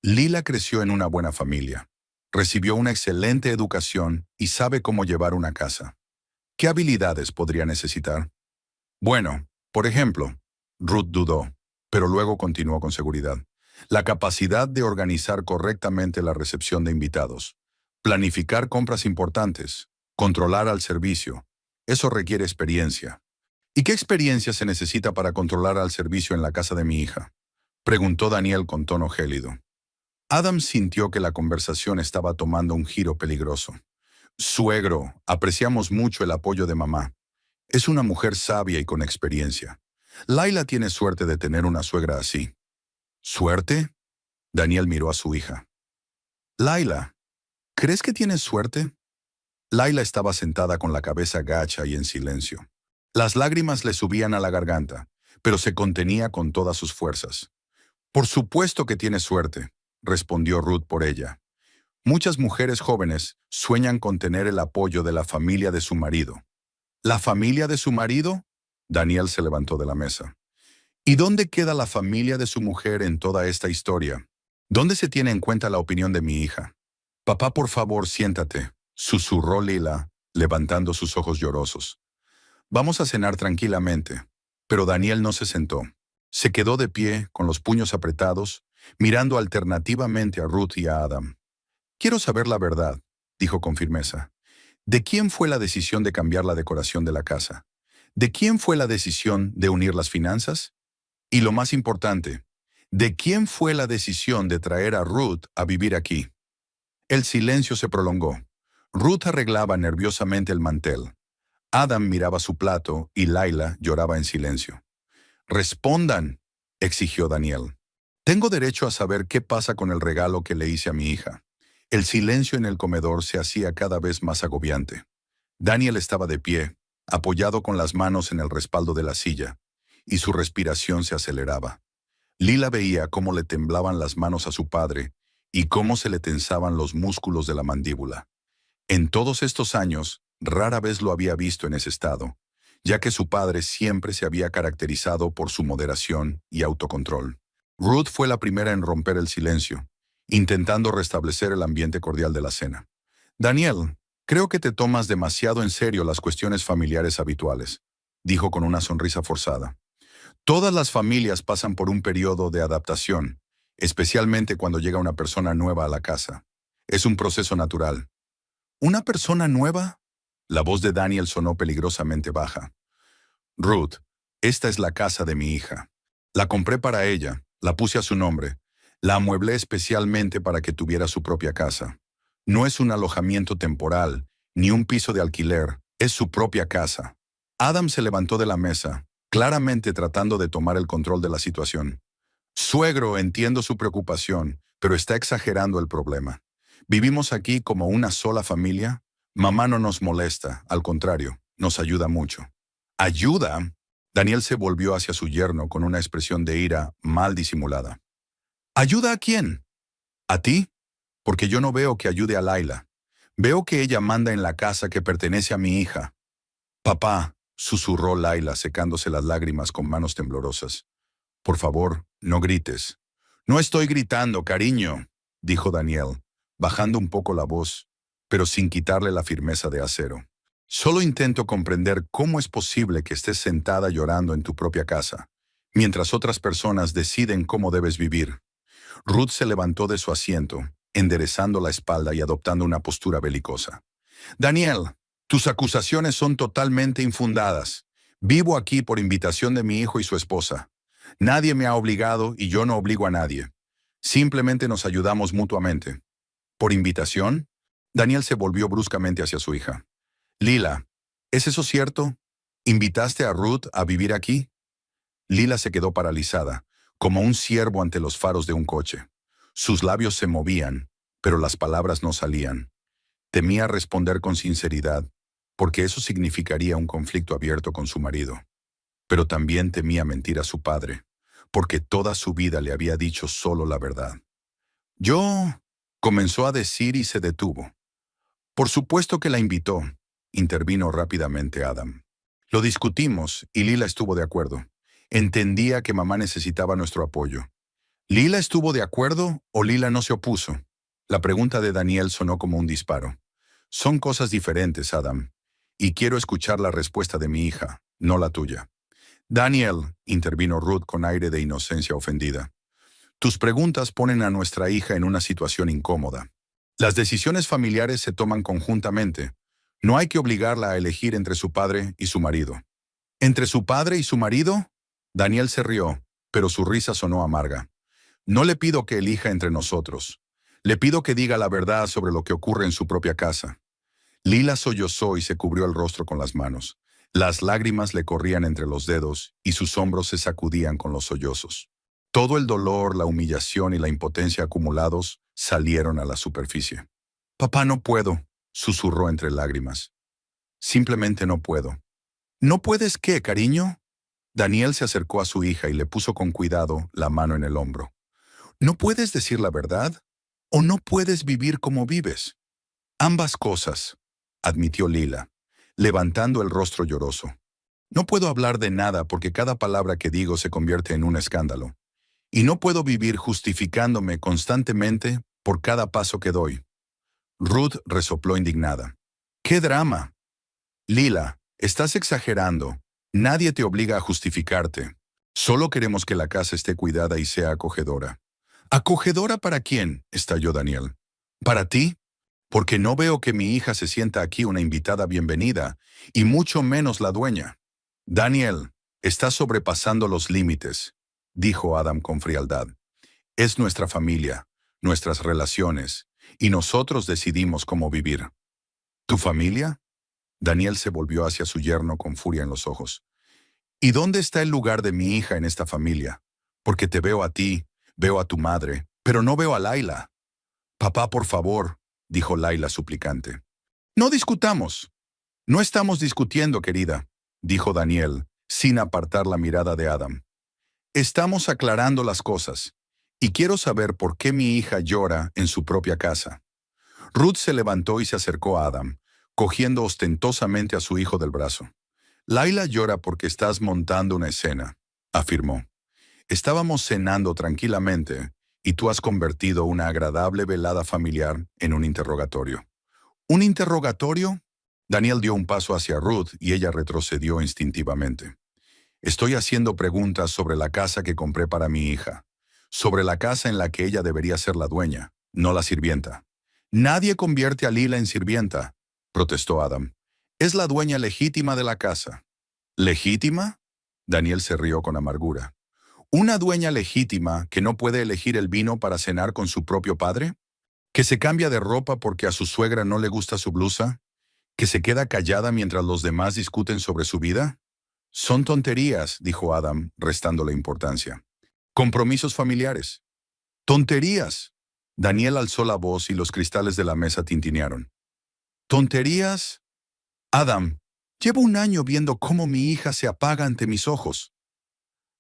Lila creció en una buena familia. Recibió una excelente educación y sabe cómo llevar una casa. ¿Qué habilidades podría necesitar? Bueno, por ejemplo, Ruth dudó, pero luego continuó con seguridad. La capacidad de organizar correctamente la recepción de invitados, planificar compras importantes, controlar al servicio. Eso requiere experiencia. ¿Y qué experiencia se necesita para controlar al servicio en la casa de mi hija?, preguntó Daniel con tono gélido. Adam sintió que la conversación estaba tomando un giro peligroso. Suegro, apreciamos mucho el apoyo de mamá. Es una mujer sabia y con experiencia. Laila tiene suerte de tener una suegra así. ¿Suerte? Daniel miró a su hija. Laila, ¿crees que tienes suerte? Laila estaba sentada con la cabeza gacha y en silencio. Las lágrimas le subían a la garganta, pero se contenía con todas sus fuerzas. Por supuesto que tienes suerte, respondió Ruth por ella. Muchas mujeres jóvenes sueñan con tener el apoyo de la familia de su marido. ¿La familia de su marido? Daniel se levantó de la mesa. ¿Y dónde queda la familia de su mujer en toda esta historia? ¿Dónde se tiene en cuenta la opinión de mi hija? Papá, por favor, siéntate, susurró Lila, levantando sus ojos llorosos. Vamos a cenar tranquilamente. Pero Daniel no se sentó. Se quedó de pie, con los puños apretados, mirando alternativamente a Ruth y a Adam. Quiero saber la verdad, dijo con firmeza. ¿De quién fue la decisión de cambiar la decoración de la casa? ¿De quién fue la decisión de unir las finanzas? Y lo más importante, ¿de quién fue la decisión de traer a Ruth a vivir aquí? El silencio se prolongó. Ruth arreglaba nerviosamente el mantel. Adam miraba su plato y Laila lloraba en silencio. «Respondan», exigió Daniel. «Tengo derecho a saber qué pasa con el regalo que le hice a mi hija». El silencio en el comedor se hacía cada vez más agobiante. Daniel estaba de pie, apoyado con las manos en el respaldo de la silla, y su respiración se aceleraba. Lila veía cómo le temblaban las manos a su padre y cómo se le tensaban los músculos de la mandíbula. En todos estos años, rara vez lo había visto en ese estado, ya que su padre siempre se había caracterizado por su moderación y autocontrol. Ruth fue la primera en romper el silencio, intentando restablecer el ambiente cordial de la cena. Daniel, creo que te tomas demasiado en serio las cuestiones familiares habituales, dijo con una sonrisa forzada. Todas las familias pasan por un periodo de adaptación, especialmente cuando llega una persona nueva a la casa. Es un proceso natural. ¿Una persona nueva? La voz de Daniel sonó peligrosamente baja. Ruth, esta es la casa de mi hija. La compré para ella, la puse a su nombre, la amueblé especialmente para que tuviera su propia casa. No es un alojamiento temporal, ni un piso de alquiler, es su propia casa. Adam se levantó de la mesa, claramente tratando de tomar el control de la situación. Suegro, entiendo su preocupación, pero está exagerando el problema. ¿Vivimos aquí como una sola familia? Mamá no nos molesta, al contrario, nos ayuda mucho. ¿Ayuda? Daniel se volvió hacia su yerno con una expresión de ira mal disimulada. ¿Ayuda a quién? ¿A ti? Porque yo no veo que ayude a Laila. Veo que ella manda en la casa que pertenece a mi hija. Papá, susurró Laila secándose las lágrimas con manos temblorosas. Por favor, no grites. No estoy gritando, cariño, dijo Daniel, bajando un poco la voz, pero sin quitarle la firmeza de acero. Solo intento comprender cómo es posible que estés sentada llorando en tu propia casa, mientras otras personas deciden cómo debes vivir. Ruth se levantó de su asiento, enderezando la espalda y adoptando una postura belicosa. Daniel, tus acusaciones son totalmente infundadas. Vivo aquí por invitación de mi hijo y su esposa. Nadie me ha obligado y yo no obligo a nadie. Simplemente nos ayudamos mutuamente. ¿Por invitación? Daniel se volvió bruscamente hacia su hija. Lila, ¿es eso cierto? ¿Invitaste a Ruth a vivir aquí? Lila se quedó paralizada, como un ciervo ante los faros de un coche. Sus labios se movían, pero las palabras no salían. Temía responder con sinceridad, porque eso significaría un conflicto abierto con su marido. Pero también temía mentir a su padre, porque toda su vida le había dicho solo la verdad. Yo, comenzó a decir y se detuvo. Por supuesto que la invitó, intervino rápidamente Adam. Lo discutimos y Lila estuvo de acuerdo. Entendía que mamá necesitaba nuestro apoyo. ¿Lila estuvo de acuerdo o Lila no se opuso? La pregunta de Daniel sonó como un disparo. Son cosas diferentes, Adam, y quiero escuchar la respuesta de mi hija, no la tuya. Daniel, intervino Ruth con aire de inocencia ofendida. Tus preguntas ponen a nuestra hija en una situación incómoda. Las decisiones familiares se toman conjuntamente. No hay que obligarla a elegir entre su padre y su marido. ¿Entre su padre y su marido? Daniel se rió, pero su risa sonó amarga. No le pido que elija entre nosotros. Le pido que diga la verdad sobre lo que ocurre en su propia casa. Lila sollozó y se cubrió el rostro con las manos. Las lágrimas le corrían entre los dedos y sus hombros se sacudían con los sollozos. Todo el dolor, la humillación y la impotencia acumulados salieron a la superficie. Papá, no puedo, susurró entre lágrimas. Simplemente no puedo. ¿No puedes qué, cariño? Daniel se acercó a su hija y le puso con cuidado la mano en el hombro. ¿No puedes decir la verdad? ¿O no puedes vivir como vives? Ambas cosas, admitió Lila, levantando el rostro lloroso. No puedo hablar de nada porque cada palabra que digo se convierte en un escándalo. Y no puedo vivir justificándome constantemente por cada paso que doy. Ruth resopló indignada. ¡Qué drama! Lila, estás exagerando. Nadie te obliga a justificarte. Solo queremos que la casa esté cuidada y sea acogedora. ¿Acogedora para quién?, estalló Daniel. ¿Para ti? Porque no veo que mi hija se sienta aquí una invitada bienvenida, y mucho menos la dueña. Daniel, estás sobrepasando los límites, dijo Adam con frialdad. Es nuestra familia, nuestras relaciones, y nosotros decidimos cómo vivir. ¿Tu familia? Daniel se volvió hacia su yerno con furia en los ojos. ¿Y dónde está el lugar de mi hija en esta familia? Porque te veo a ti, veo a tu madre, pero no veo a Laila. Papá, por favor, dijo Laila suplicante. No discutamos. No estamos discutiendo, querida, dijo Daniel, sin apartar la mirada de Adam. Estamos aclarando las cosas, y quiero saber por qué mi hija llora en su propia casa. Ruth se levantó y se acercó a Adam, cogiendo ostentosamente a su hijo del brazo. Laila llora porque estás montando una escena, afirmó. Estábamos cenando tranquilamente y tú has convertido una agradable velada familiar en un interrogatorio. ¿Un interrogatorio? Daniel dio un paso hacia Ruth y ella retrocedió instintivamente. Estoy haciendo preguntas sobre la casa que compré para mi hija, sobre la casa en la que ella debería ser la dueña, no la sirvienta. Nadie convierte a Lila en sirvienta, protestó Adam. Es la dueña legítima de la casa. ¿Legítima? Daniel se rió con amargura. ¿Una dueña legítima que no puede elegir el vino para cenar con su propio padre? ¿Que se cambia de ropa porque a su suegra no le gusta su blusa? ¿Que se queda callada mientras los demás discuten sobre su vida? Son tonterías, dijo Adam, restándole importancia. Compromisos familiares. ¡Tonterías! Daniel alzó la voz y los cristales de la mesa tintinearon. ¿Tonterías? Adam, llevo un año viendo cómo mi hija se apaga ante mis ojos.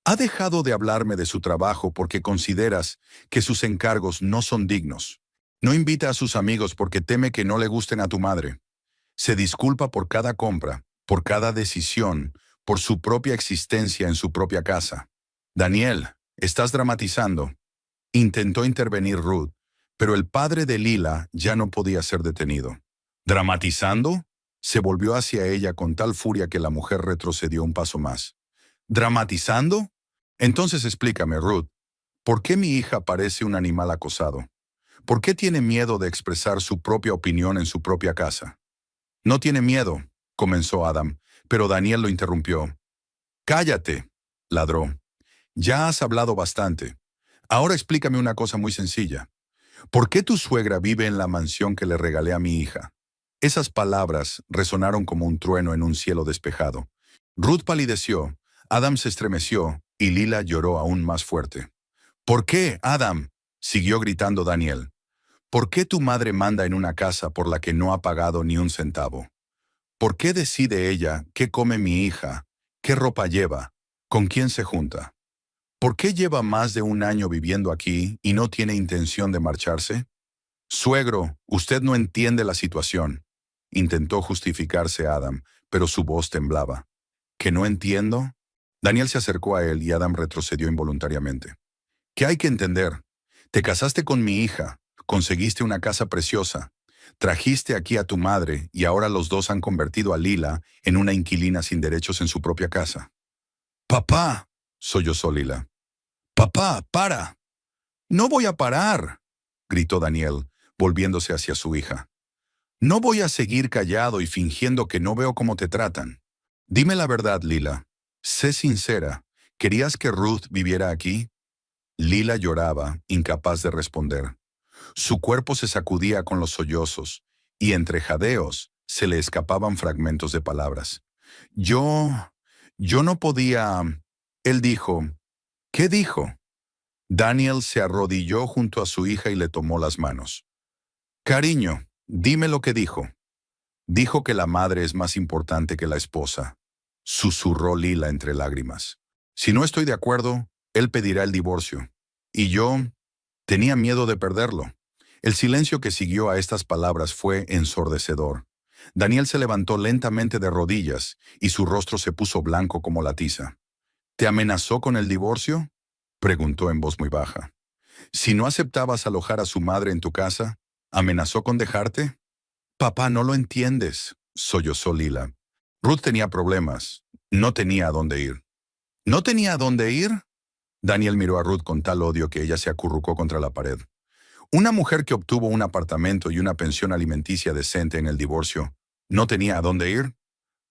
Ha dejado de hablarme de su trabajo porque consideras que sus encargos no son dignos. No invita a sus amigos porque teme que no le gusten a tu madre. Se disculpa por cada compra, por cada decisión, por su propia existencia en su propia casa. Daniel, estás dramatizando. Intentó intervenir Ruth, pero el padre de Lila ya no podía ser detenido. ¿Dramatizando? Se volvió hacia ella con tal furia que la mujer retrocedió un paso más. ¿Dramatizando? Entonces explícame, Ruth, ¿por qué mi hija parece un animal acosado? ¿Por qué tiene miedo de expresar su propia opinión en su propia casa? No tiene miedo, comenzó Adam, pero Daniel lo interrumpió. Cállate, ladró. Ya has hablado bastante. Ahora explícame una cosa muy sencilla. ¿Por qué tu suegra vive en la mansión que le regalé a mi hija? Esas palabras resonaron como un trueno en un cielo despejado. Ruth palideció, Adam se estremeció y Lila lloró aún más fuerte. ¿Por qué, Adam? Siguió gritando Daniel. ¿Por qué tu madre manda en una casa por la que no ha pagado ni un centavo? ¿Por qué decide ella qué come mi hija, qué ropa lleva, con quién se junta? ¿Por qué lleva más de un año viviendo aquí y no tiene intención de marcharse? Suegro, usted no entiende la situación. Intentó justificarse Adam, pero su voz temblaba. ¿Que no entiendo? Daniel se acercó a él y Adam retrocedió involuntariamente. ¿Qué hay que entender? Te casaste con mi hija, conseguiste una casa preciosa, trajiste aquí a tu madre y ahora los dos han convertido a Lila en una inquilina sin derechos en su propia casa. ¡Papá!, sollozó Lila. ¡Papá, para! No voy a parar, gritó Daniel, volviéndose hacia su hija. No voy a seguir callado y fingiendo que no veo cómo te tratan. Dime la verdad, Lila. Sé sincera. ¿Querías que Ruth viviera aquí? Lila lloraba, incapaz de responder. Su cuerpo se sacudía con los sollozos, y entre jadeos se le escapaban fragmentos de palabras. Yo no podía... Él dijo... ¿Qué dijo? Daniel se arrodilló junto a su hija y le tomó las manos. Cariño, dime lo que dijo. Dijo que la madre es más importante que la esposa, susurró Lila entre lágrimas. Si no estoy de acuerdo, él pedirá el divorcio. Y yo tenía miedo de perderlo. El silencio que siguió a estas palabras fue ensordecedor. Daniel se levantó lentamente de rodillas y su rostro se puso blanco como la tiza. ¿Te amenazó con el divorcio?, preguntó en voz muy baja. Si no aceptabas alojar a su madre en tu casa, ¿amenazó con dejarte? Papá, no lo entiendes, sollozó Lila. Ruth tenía problemas. No tenía a dónde ir. ¿No tenía a dónde ir? Daniel miró a Ruth con tal odio que ella se acurrucó contra la pared. Una mujer que obtuvo un apartamento y una pensión alimenticia decente en el divorcio, ¿no tenía a dónde ir?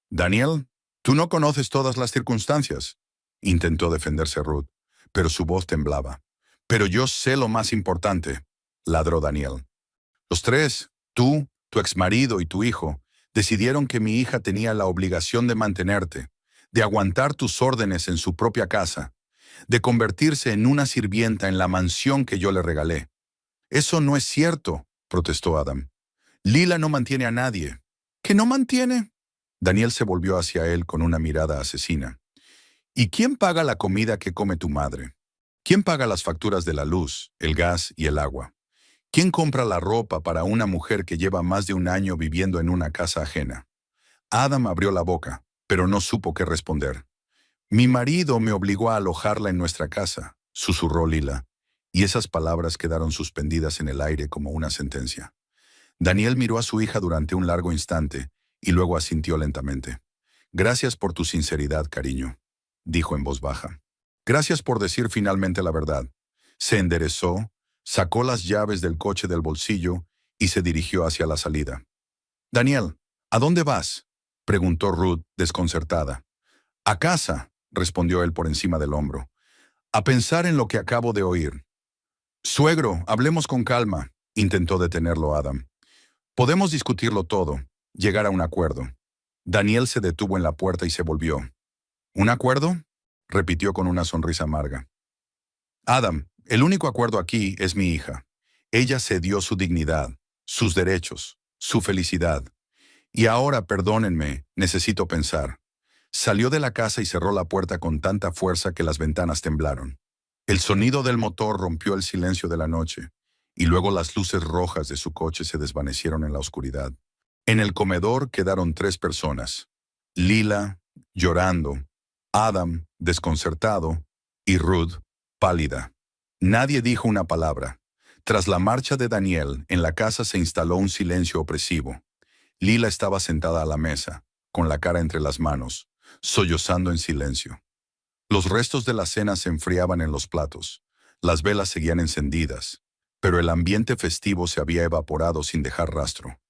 Daniel, tú no conoces todas las circunstancias. Intentó defenderse Ruth, pero su voz temblaba. Pero yo sé lo más importante, ladró Daniel. Los tres, tú, tu exmarido y tu hijo, decidieron que mi hija tenía la obligación de mantenerte, de aguantar tus órdenes en su propia casa, de convertirse en una sirvienta en la mansión que yo le regalé. Eso no es cierto, protestó Adam. Lila no mantiene a nadie. ¿Qué no mantiene? Daniel se volvió hacia él con una mirada asesina. ¿Y quién paga la comida que come tu madre? ¿Quién paga las facturas de la luz, el gas y el agua? ¿Quién compra la ropa para una mujer que lleva más de un año viviendo en una casa ajena? Adam abrió la boca, pero no supo qué responder. Mi marido me obligó a alojarla en nuestra casa, susurró Lila, y esas palabras quedaron suspendidas en el aire como una sentencia. Daniel miró a su hija durante un largo instante y luego asintió lentamente. Gracias por tu sinceridad, cariño, dijo en voz baja. Gracias por decir finalmente la verdad. Se enderezó, sacó las llaves del coche del bolsillo y se dirigió hacia la salida. Daniel, ¿a dónde vas?, preguntó Ruth, desconcertada. A casa, respondió él por encima del hombro. A pensar en lo que acabo de oír. Suegro, hablemos con calma, intentó detenerlo Adam. Podemos discutirlo todo, llegar a un acuerdo. Daniel se detuvo en la puerta y se volvió. ¿Un acuerdo?, repitió con una sonrisa amarga. Adam, el único acuerdo aquí es mi hija. Ella cedió su dignidad, sus derechos, su felicidad. Y ahora, perdónenme, necesito pensar. Salió de la casa y cerró la puerta con tanta fuerza que las ventanas temblaron. El sonido del motor rompió el silencio de la noche, y luego las luces rojas de su coche se desvanecieron en la oscuridad. En el comedor quedaron 3 personas. Lila, llorando, Adam, desconcertado, y Ruth, pálida. Nadie dijo una palabra. Tras la marcha de Daniel, en la casa se instaló un silencio opresivo. Lila estaba sentada a la mesa, con la cara entre las manos, sollozando en silencio. Los restos de la cena se enfriaban en los platos. Las velas seguían encendidas, pero el ambiente festivo se había evaporado sin dejar rastro.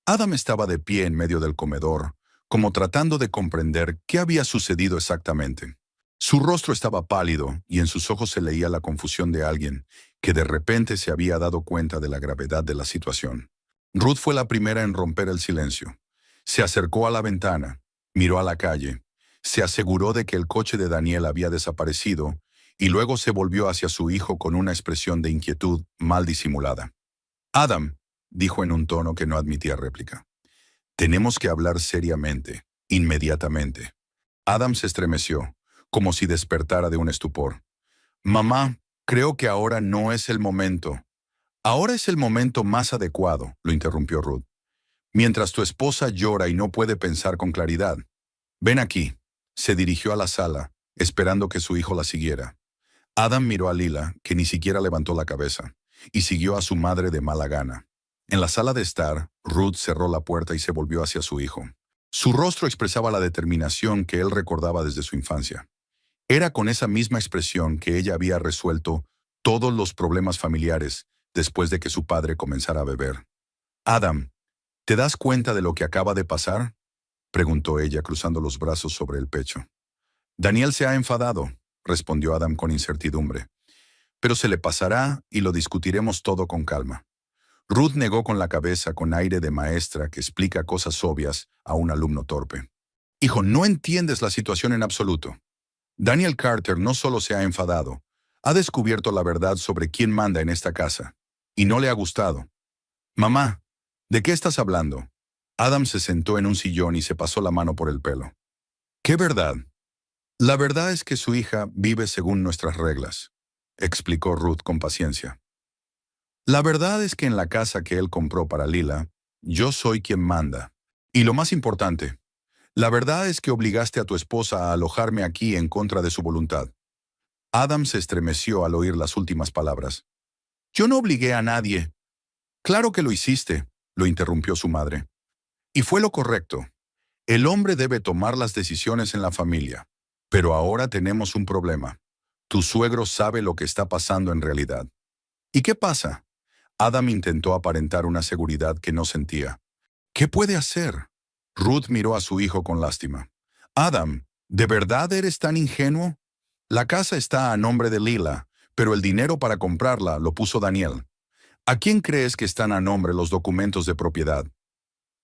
Adam estaba de pie en medio del comedor, como tratando de comprender qué había sucedido exactamente. Su rostro estaba pálido y en sus ojos se leía la confusión de alguien que de repente se había dado cuenta de la gravedad de la situación. Ruth fue la primera en romper el silencio. Se acercó a la ventana, miró a la calle, se aseguró de que el coche de Daniel había desaparecido y luego se volvió hacia su hijo con una expresión de inquietud mal disimulada. Adam, dijo en un tono que no admitía réplica. Tenemos que hablar seriamente, inmediatamente. Adam se estremeció, como si despertara de un estupor. Mamá, creo que ahora no es el momento. Ahora es el momento más adecuado, lo interrumpió Ruth. Mientras tu esposa llora y no puede pensar con claridad. Ven aquí. Se dirigió a la sala, esperando que su hijo la siguiera. Adam miró a Lila, que ni siquiera levantó la cabeza, y siguió a su madre de mala gana. En la sala de estar, Ruth cerró la puerta y se volvió hacia su hijo. Su rostro expresaba la determinación que él recordaba desde su infancia. Era con esa misma expresión que ella había resuelto todos los problemas familiares después de que su padre comenzara a beber. Adam, ¿te das cuenta de lo que acaba de pasar?, preguntó ella cruzando los brazos sobre el pecho. Daniel se ha enfadado, respondió Adam con incertidumbre. Pero se le pasará y lo discutiremos todo con calma. Ruth negó con la cabeza con aire de maestra que explica cosas obvias a un alumno torpe. Hijo, no entiendes la situación en absoluto. Daniel Carter no solo se ha enfadado, ha descubierto la verdad sobre quién manda en esta casa, y no le ha gustado. Mamá, ¿de qué estás hablando? Adam se sentó en un sillón y se pasó la mano por el pelo. ¿Qué verdad? La verdad es que su hija vive según nuestras reglas, explicó Ruth con paciencia. La verdad es que en la casa que él compró para Lila, yo soy quien manda. Y lo más importante, la verdad es que obligaste a tu esposa a alojarme aquí en contra de su voluntad. Adam se estremeció al oír las últimas palabras. Yo no obligué a nadie. Claro que lo hiciste, lo interrumpió su madre. Y fue lo correcto. El hombre debe tomar las decisiones en la familia. Pero ahora tenemos un problema. Tu suegro sabe lo que está pasando en realidad. ¿Y qué pasa? Adam intentó aparentar una seguridad que no sentía. ¿Qué puede hacer? Ruth miró a su hijo con lástima. Adam, ¿de verdad eres tan ingenuo? La casa está a nombre de Lila, pero el dinero para comprarla lo puso Daniel. ¿A quién crees que están a nombre los documentos de propiedad?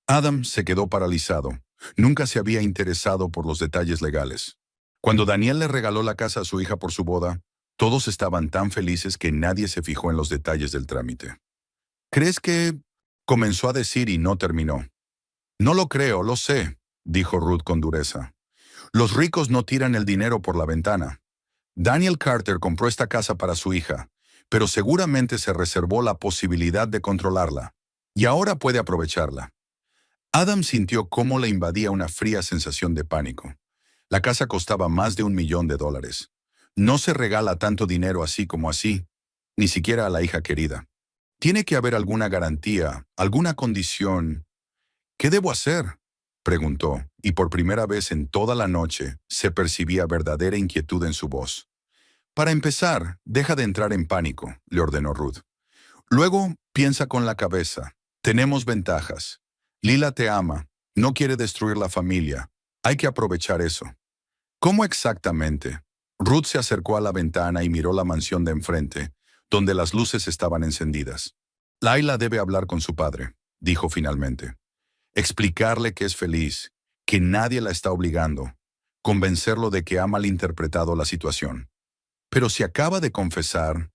Adam se quedó paralizado. Nunca se había interesado por los detalles legales. Cuando Daniel le regaló la casa a su hija por su boda, todos estaban tan felices que nadie se fijó en los detalles del trámite. ¿Crees que...? Comenzó a decir y no terminó. No lo creo, lo sé, dijo Ruth con dureza. Los ricos no tiran el dinero por la ventana. Daniel Carter compró esta casa para su hija, pero seguramente se reservó la posibilidad de controlarla, y ahora puede aprovecharla. Adam sintió cómo le invadía una fría sensación de pánico. La casa costaba más de $1 millón. No se regala tanto dinero así como así, ni siquiera a la hija querida. Tiene que haber alguna garantía, alguna condición. ¿Qué debo hacer?, preguntó, y por primera vez en toda la noche se percibía verdadera inquietud en su voz. Para empezar, deja de entrar en pánico, le ordenó Ruth. Luego, piensa con la cabeza. Tenemos ventajas. Lila te ama, no quiere destruir la familia. Hay que aprovechar eso. ¿Cómo exactamente? Ruth se acercó a la ventana y miró la mansión de enfrente, donde las luces estaban encendidas. Laila debe hablar con su padre, dijo finalmente. Explicarle que es feliz, que nadie la está obligando, convencerlo de que ha malinterpretado la situación. Pero si acaba de confesar,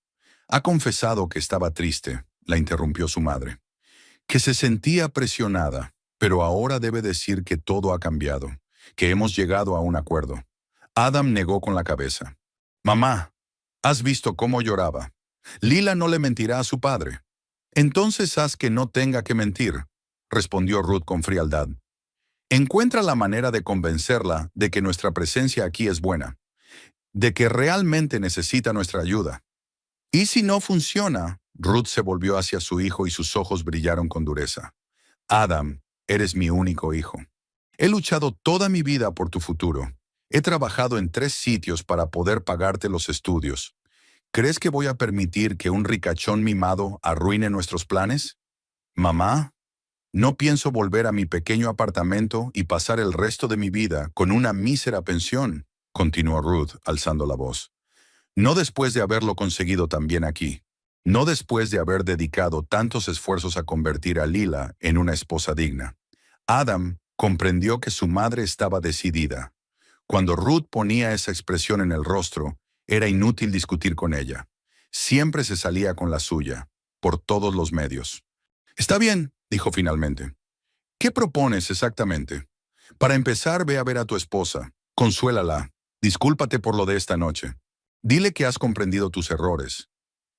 ha confesado que estaba triste, la interrumpió su madre, que se sentía presionada, pero ahora debe decir que todo ha cambiado, que hemos llegado a un acuerdo. Adam negó con la cabeza. Mamá, has visto cómo lloraba. Lila no le mentirá a su padre. Entonces haz que no tenga que mentir, respondió Ruth con frialdad. Encuentra la manera de convencerla de que nuestra presencia aquí es buena, de que realmente necesita nuestra ayuda. Y si no funciona, Ruth se volvió hacia su hijo y sus ojos brillaron con dureza. Adam, eres mi único hijo. He luchado toda mi vida por tu futuro. He trabajado en 3 sitios para poder pagarte los estudios. ¿Crees que voy a permitir que un ricachón mimado arruine nuestros planes? Mamá, no pienso volver a mi pequeño apartamento y pasar el resto de mi vida con una mísera pensión, continuó Ruth, alzando la voz. No después de haberlo conseguido también aquí. No después de haber dedicado tantos esfuerzos a convertir a Lila en una esposa digna. Adam comprendió que su madre estaba decidida. Cuando Ruth ponía esa expresión en el rostro, era inútil discutir con ella. Siempre se salía con la suya, por todos los medios. Está bien, dijo finalmente. ¿Qué propones exactamente? Para empezar, ve a ver a tu esposa. Consuélala. Discúlpate por lo de esta noche. Dile que has comprendido tus errores,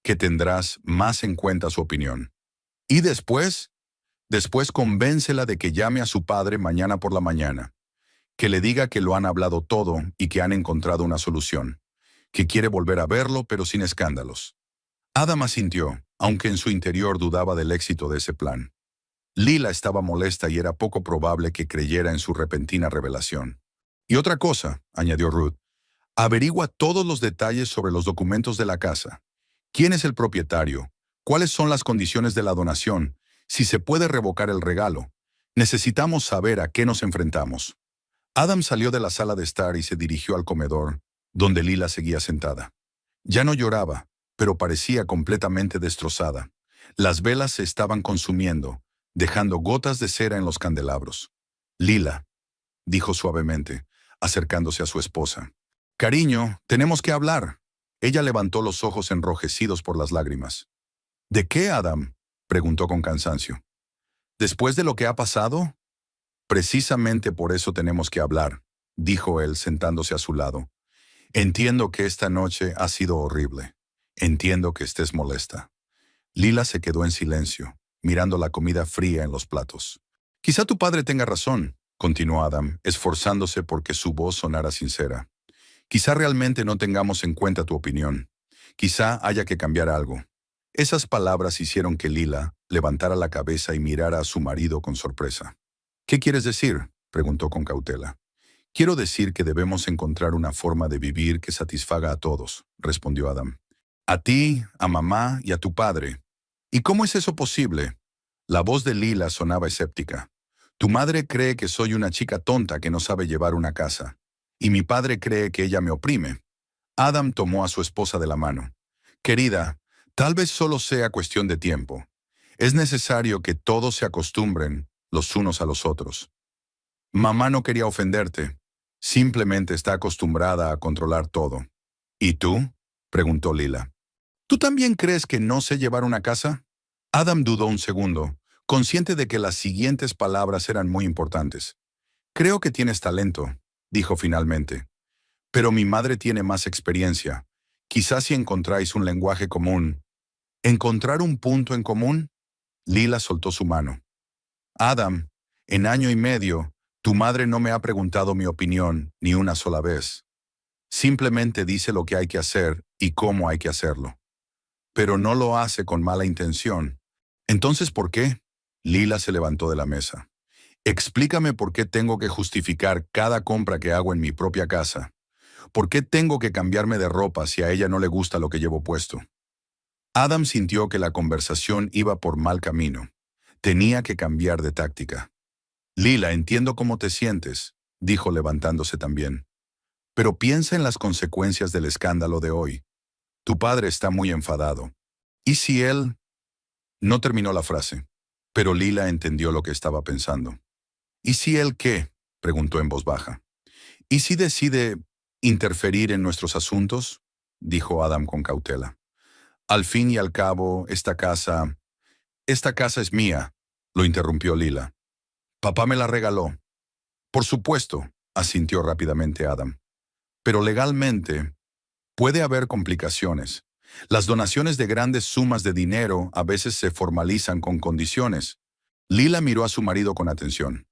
que tendrás más en cuenta su opinión. Y después convéncela de que llame a su padre mañana por la mañana, que le diga que lo han hablado todo y que han encontrado una solución, que quiere volver a verlo pero sin escándalos. Adam asintió, aunque en su interior dudaba del éxito de ese plan. Lila estaba molesta y era poco probable que creyera en su repentina revelación. Y otra cosa, añadió Ruth, averigua todos los detalles sobre los documentos de la casa. ¿Quién es el propietario? ¿Cuáles son las condiciones de la donación? Si se puede revocar el regalo. Necesitamos saber a qué nos enfrentamos. Adam salió de la sala de estar y se dirigió al comedor, donde Lila seguía sentada. Ya no lloraba, pero parecía completamente destrozada. Las velas se estaban consumiendo, dejando gotas de cera en los candelabros. Lila, dijo suavemente, acercándose a su esposa. Cariño, tenemos que hablar. Ella levantó los ojos enrojecidos por las lágrimas. ¿De qué, Adam?, preguntó con cansancio. ¿Después de lo que ha pasado? Precisamente por eso tenemos que hablar, dijo él sentándose a su lado. Entiendo que esta noche ha sido horrible. Entiendo que estés molesta. Lila se quedó en silencio, mirando la comida fría en los platos. Quizá tu padre tenga razón, continuó Adam, esforzándose porque su voz sonara sincera. Quizá realmente no tengamos en cuenta tu opinión. Quizá haya que cambiar algo. Esas palabras hicieron que Lila levantara la cabeza y mirara a su marido con sorpresa. ¿Qué quieres decir?, preguntó con cautela. Quiero decir que debemos encontrar una forma de vivir que satisfaga a todos, respondió Adam. A ti, a mamá y a tu padre. ¿Y cómo es eso posible? La voz de Lila sonaba escéptica. Tu madre cree que soy una chica tonta que no sabe llevar una casa. Y mi padre cree que ella me oprime. Adam tomó a su esposa de la mano. Querida, tal vez solo sea cuestión de tiempo. Es necesario que todos se acostumbren los unos a los otros. Mamá no quería ofenderte. Simplemente está acostumbrada a controlar todo. ¿Y tú?, preguntó Lila. ¿Tú también crees que no sé llevar una casa? Adam dudó un segundo, consciente de que las siguientes palabras eran muy importantes. Creo que tienes talento, dijo finalmente. Pero mi madre tiene más experiencia. Quizás si encontráis un lenguaje común. ¿Encontrar un punto en común? Lila soltó su mano. Adam, en 1 año y medio, tu madre no me ha preguntado mi opinión ni una sola vez. Simplemente dice lo que hay que hacer y cómo hay que hacerlo. pero no lo hace con mala intención. Entonces, ¿por qué? Lila se levantó de la mesa. Explícame por qué tengo que justificar cada compra que hago en mi propia casa. ¿Por qué tengo que cambiarme de ropa si a ella no le gusta lo que llevo puesto? Adam sintió que la conversación iba por mal camino. Tenía que cambiar de táctica. Lila, entiendo cómo te sientes, dijo levantándose también. Pero piensa en las consecuencias del escándalo de hoy. Tu padre está muy enfadado. ¿Y si él...? No terminó la frase, pero Lila entendió lo que estaba pensando. ¿Y si él qué? Preguntó en voz baja. ¿Y si decide interferir en nuestros asuntos? Dijo Adam con cautela. Al fin y al cabo, esta casa es mía, lo interrumpió Lila. Papá me la regaló. Por supuesto, asintió rápidamente Adam. Pero legalmente, puede haber complicaciones. Las donaciones de grandes sumas de dinero a veces se formalizan con condiciones. Lila miró a su marido con atención.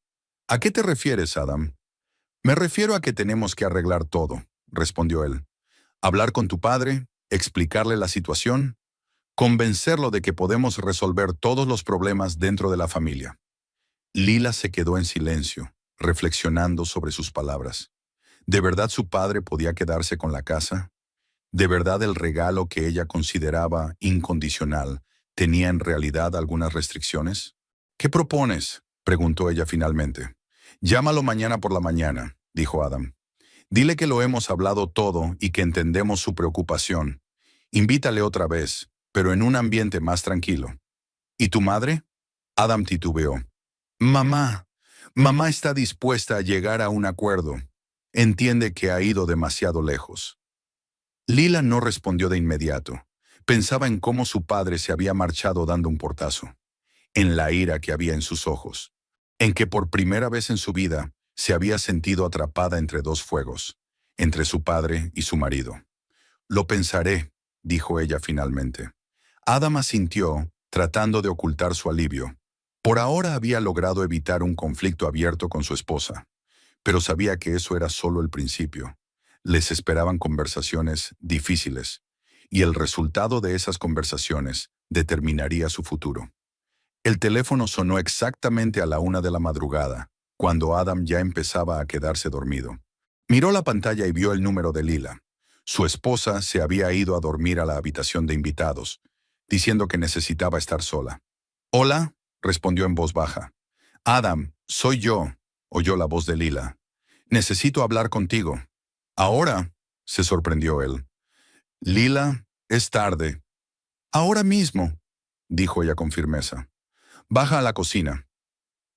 ¿A qué te refieres, Adam? Me refiero a que tenemos que arreglar todo, respondió él. Hablar con tu padre, explicarle la situación, convencerlo de que podemos resolver todos los problemas dentro de la familia. Lila se quedó en silencio, reflexionando sobre sus palabras. ¿De verdad su padre podía quedarse con la casa? ¿De verdad el regalo que ella consideraba incondicional tenía en realidad algunas restricciones? ¿Qué propones?, preguntó ella finalmente. Llámalo mañana por la mañana, dijo Adam. Dile que lo hemos hablado todo y que entendemos su preocupación. Invítale otra vez, pero en un ambiente más tranquilo. ¿Y tu madre? Adam titubeó. Mamá está dispuesta a llegar a un acuerdo. Entiende que ha ido demasiado lejos. Lila no respondió de inmediato. Pensaba en cómo su padre se había marchado dando un portazo, en la ira que había en sus ojos, en que por primera vez en su vida se había sentido atrapada entre dos fuegos, entre su padre y su marido. Lo pensaré, dijo ella finalmente. Adam asintió, tratando de ocultar su alivio. Por ahora había logrado evitar un conflicto abierto con su esposa, pero sabía que eso era solo el principio. Les esperaban conversaciones difíciles, y el resultado de esas conversaciones determinaría su futuro. El teléfono sonó exactamente a la 1 de la madrugada, cuando Adam ya empezaba a quedarse dormido. Miró la pantalla y vio el número de Lila. Su esposa se había ido a dormir a la habitación de invitados, diciendo que necesitaba estar sola. «Hola», respondió en voz baja. «Adam, soy yo», oyó la voz de Lila. «Necesito hablar contigo». «¿Ahora?», se sorprendió él. «Lila, es tarde». «Ahora mismo», dijo ella con firmeza. «Baja a la cocina».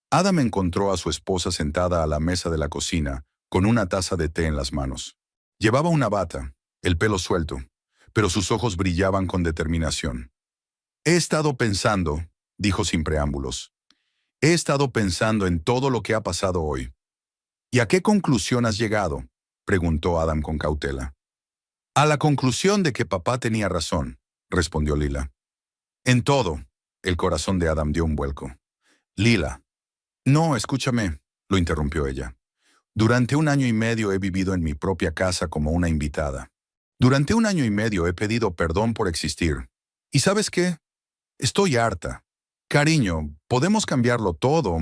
Adam encontró a su esposa sentada a la mesa de la cocina, con una taza de té en las manos. Llevaba una bata, el pelo suelto, pero sus ojos brillaban con determinación. «He estado pensando», dijo sin preámbulos. «He estado pensando en todo lo que ha pasado hoy». «¿Y a qué conclusión has llegado?», preguntó Adam con cautela. «A la conclusión de que papá tenía razón», respondió Lila. «En todo», el corazón de Adam dio un vuelco. «Lila». «No, escúchame», lo interrumpió ella. «Durante 1 año y medio he vivido en mi propia casa como una invitada. Durante 1 año y medio he pedido perdón por existir. ¿Y sabes qué? Estoy harta. Cariño, podemos cambiarlo todo».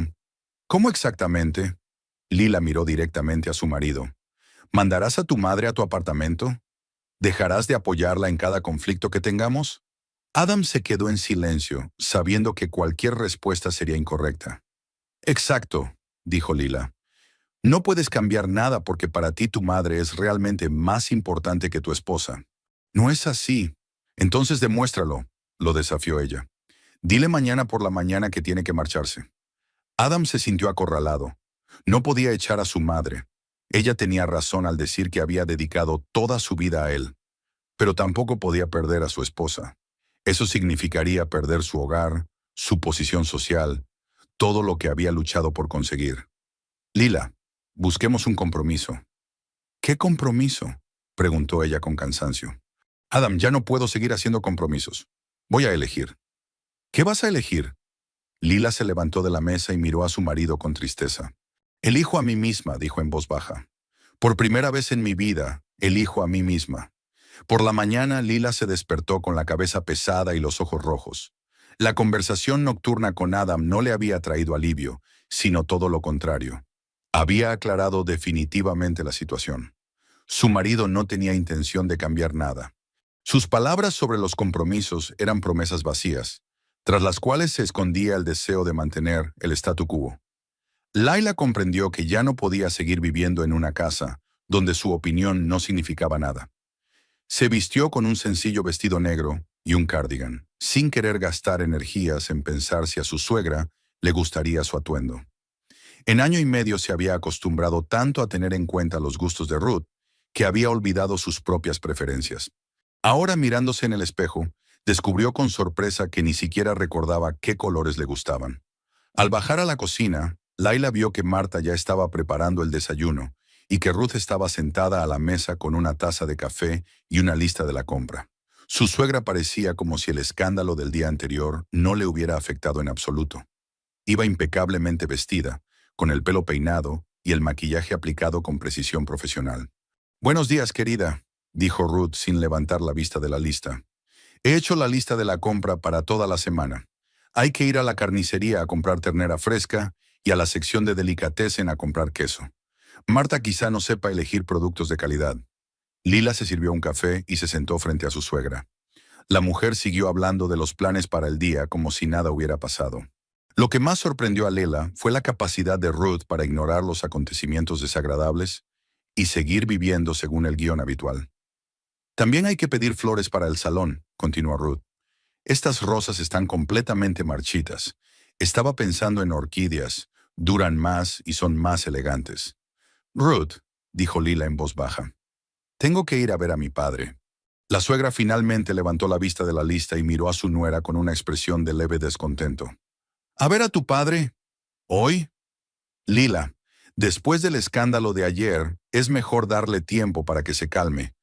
«¿Cómo exactamente?». Lila miró directamente a su marido. «¿Mandarás a tu madre a tu apartamento? ¿Dejarás de apoyarla en cada conflicto que tengamos?». Adam se quedó en silencio, sabiendo que cualquier respuesta sería incorrecta. «Exacto», dijo Lila. «No puedes cambiar nada porque para ti tu madre es realmente más importante que tu esposa». «No es así». «Entonces demuéstralo», lo desafió ella. «Dile mañana por la mañana que tiene que marcharse». Adam se sintió acorralado. No podía echar a su madre. Ella tenía razón al decir que había dedicado toda su vida a él. Pero tampoco podía perder a su esposa. Eso significaría perder su hogar, su posición social, todo lo que había luchado por conseguir. «Lila, busquemos un compromiso». «¿Qué compromiso?», preguntó ella con cansancio. «Adam, ya no puedo seguir haciendo compromisos. Voy a elegir». «¿Qué vas a elegir?». Lila se levantó de la mesa y miró a su marido con tristeza. «Elijo a mí misma», dijo en voz baja. «Por primera vez en mi vida, elijo a mí misma. Por la mañana, Lila se despertó con la cabeza pesada y los ojos rojos. La conversación nocturna con Adam no le había traído alivio, sino todo lo contrario. Había aclarado definitivamente la situación. Su marido no tenía intención de cambiar nada. Sus palabras sobre los compromisos eran promesas vacías, tras las cuales se escondía el deseo de mantener el statu quo. Laila comprendió que ya no podía seguir viviendo en una casa donde su opinión no significaba nada. Se vistió con un sencillo vestido negro y un cardigan, sin querer gastar energías en pensar si a su suegra le gustaría su atuendo. En año y medio se había acostumbrado tanto a tener en cuenta los gustos de Ruth, que había olvidado sus propias preferencias. Ahora, mirándose en el espejo, descubrió con sorpresa que ni siquiera recordaba qué colores le gustaban. Al bajar a la cocina, Laila vio que Marta ya estaba preparando el desayuno y que Ruth estaba sentada a la mesa con una taza de café y una lista de la compra. Su suegra parecía como si el escándalo del día anterior no le hubiera afectado en absoluto. Iba impecablemente vestida, con el pelo peinado y el maquillaje aplicado con precisión profesional. «Buenos días, querida», dijo Ruth sin levantar la vista de la lista. «He hecho la lista de la compra para toda la semana. Hay que ir a la carnicería a comprar ternera fresca y a la sección de delicatessen a comprar queso. Marta quizá no sepa elegir productos de calidad». Lila se sirvió un café y se sentó frente a su suegra. La mujer siguió hablando de los planes para el día como si nada hubiera pasado. Lo que más sorprendió a Lela fue la capacidad de Ruth para ignorar los acontecimientos desagradables y seguir viviendo según el guión habitual. «También hay que pedir flores para el salón», continuó Ruth. «Estas rosas están completamente marchitas. Estaba pensando en orquídeas. Duran más y son más elegantes». «Ruth», dijo Lila en voz baja, «tengo que ir a ver a mi padre». La suegra finalmente levantó la vista de la lista y miró a su nuera con una expresión de leve descontento. «¿A ver a tu padre? ¿Hoy?» «Lila, después del escándalo de ayer, es mejor darle tiempo para que se calme.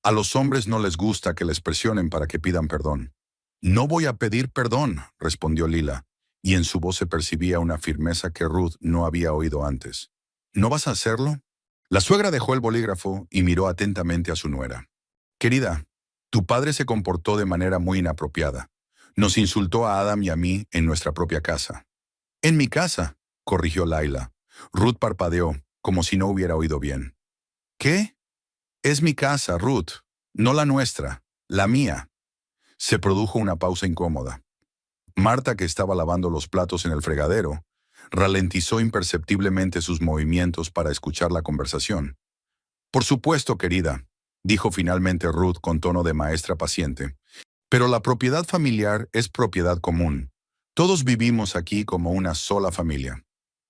A los hombres no les gusta que les presionen para que pidan perdón». «No voy a pedir perdón», respondió Lila, y en su voz se percibía una firmeza que Ruth no había oído antes. «¿No vas a hacerlo?» La suegra dejó el bolígrafo y miró atentamente a su nuera. «Querida, tu padre se comportó de manera muy inapropiada. Nos insultó a Adam y a mí en nuestra propia casa». «En mi casa», corrigió Laila. Ruth parpadeó, como si no hubiera oído bien. «¿Qué?» «Es mi casa, Ruth, no la nuestra, la mía». Se produjo una pausa incómoda. Marta, que estaba lavando los platos en el fregadero, ralentizó imperceptiblemente sus movimientos para escuchar la conversación. «Por supuesto, querida», dijo finalmente Ruth con tono de maestra paciente, «pero la propiedad familiar es propiedad común. Todos vivimos aquí como una sola familia».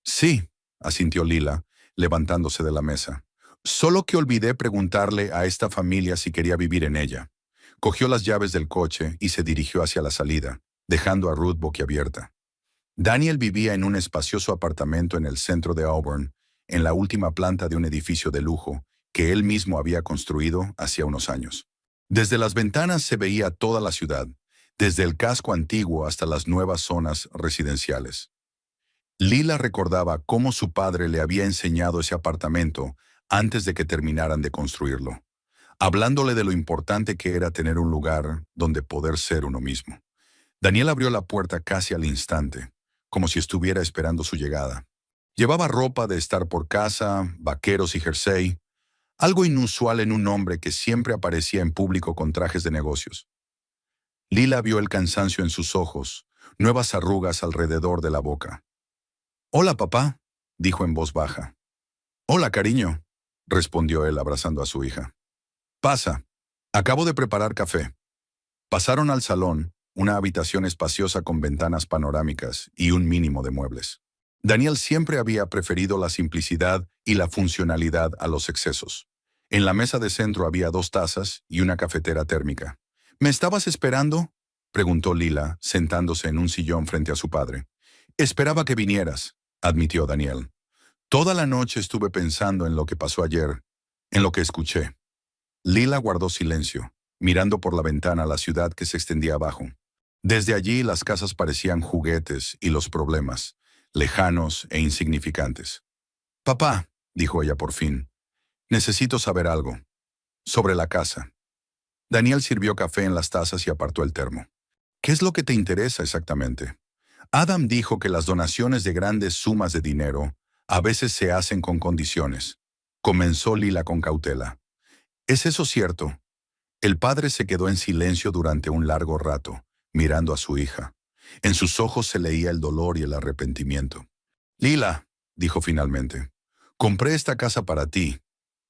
«Sí», asintió Lila, levantándose de la mesa. «Solo que olvidé preguntarle a esta familia si quería vivir en ella». Cogió las llaves del coche y se dirigió hacia la salida, dejando a Ruth boquiabierta. Daniel vivía en un espacioso apartamento en el centro de Auburn, en la última planta de un edificio de lujo que él mismo había construido hacía unos años. Desde las ventanas se veía toda la ciudad, desde el casco antiguo hasta las nuevas zonas residenciales. Lila recordaba cómo su padre le había enseñado ese apartamento antes de que terminaran de construirlo, hablándole de lo importante que era tener un lugar donde poder ser uno mismo. Daniel abrió la puerta casi al instante, como si estuviera esperando su llegada. Llevaba ropa de estar por casa, vaqueros y jersey, algo inusual en un hombre que siempre aparecía en público con trajes de negocios. Lila vio el cansancio en sus ojos, nuevas arrugas alrededor de la boca. «Hola, papá», dijo en voz baja. «Hola, cariño», respondió él abrazando a su hija. «Pasa, acabo de preparar café». Pasaron al salón, una habitación espaciosa con ventanas panorámicas y un mínimo de muebles. Daniel siempre había preferido la simplicidad y la funcionalidad a los excesos. En la mesa de centro había 2 tazas y una cafetera térmica. «¿Me estabas esperando?», preguntó Lila, sentándose en un sillón frente a su padre. «Esperaba que vinieras», admitió Daniel. «Toda la noche estuve pensando en lo que pasó ayer, en lo que escuché». Lila guardó silencio, mirando por la ventana la ciudad que se extendía abajo. Desde allí las casas parecían juguetes y los problemas, lejanos e insignificantes. «Papá», dijo ella por fin, «necesito saber algo. Sobre la casa». Daniel sirvió café en las tazas y apartó el termo. ¿Qué es lo que te interesa exactamente? Adam dijo que las donaciones de grandes sumas de dinero a veces se hacen con condiciones. Comenzó Lila con cautela. ¿Es eso cierto? El padre se quedó en silencio durante un largo rato, mirando a su hija. En sus ojos se leía el dolor y el arrepentimiento. Lila, dijo finalmente, compré esta casa para ti.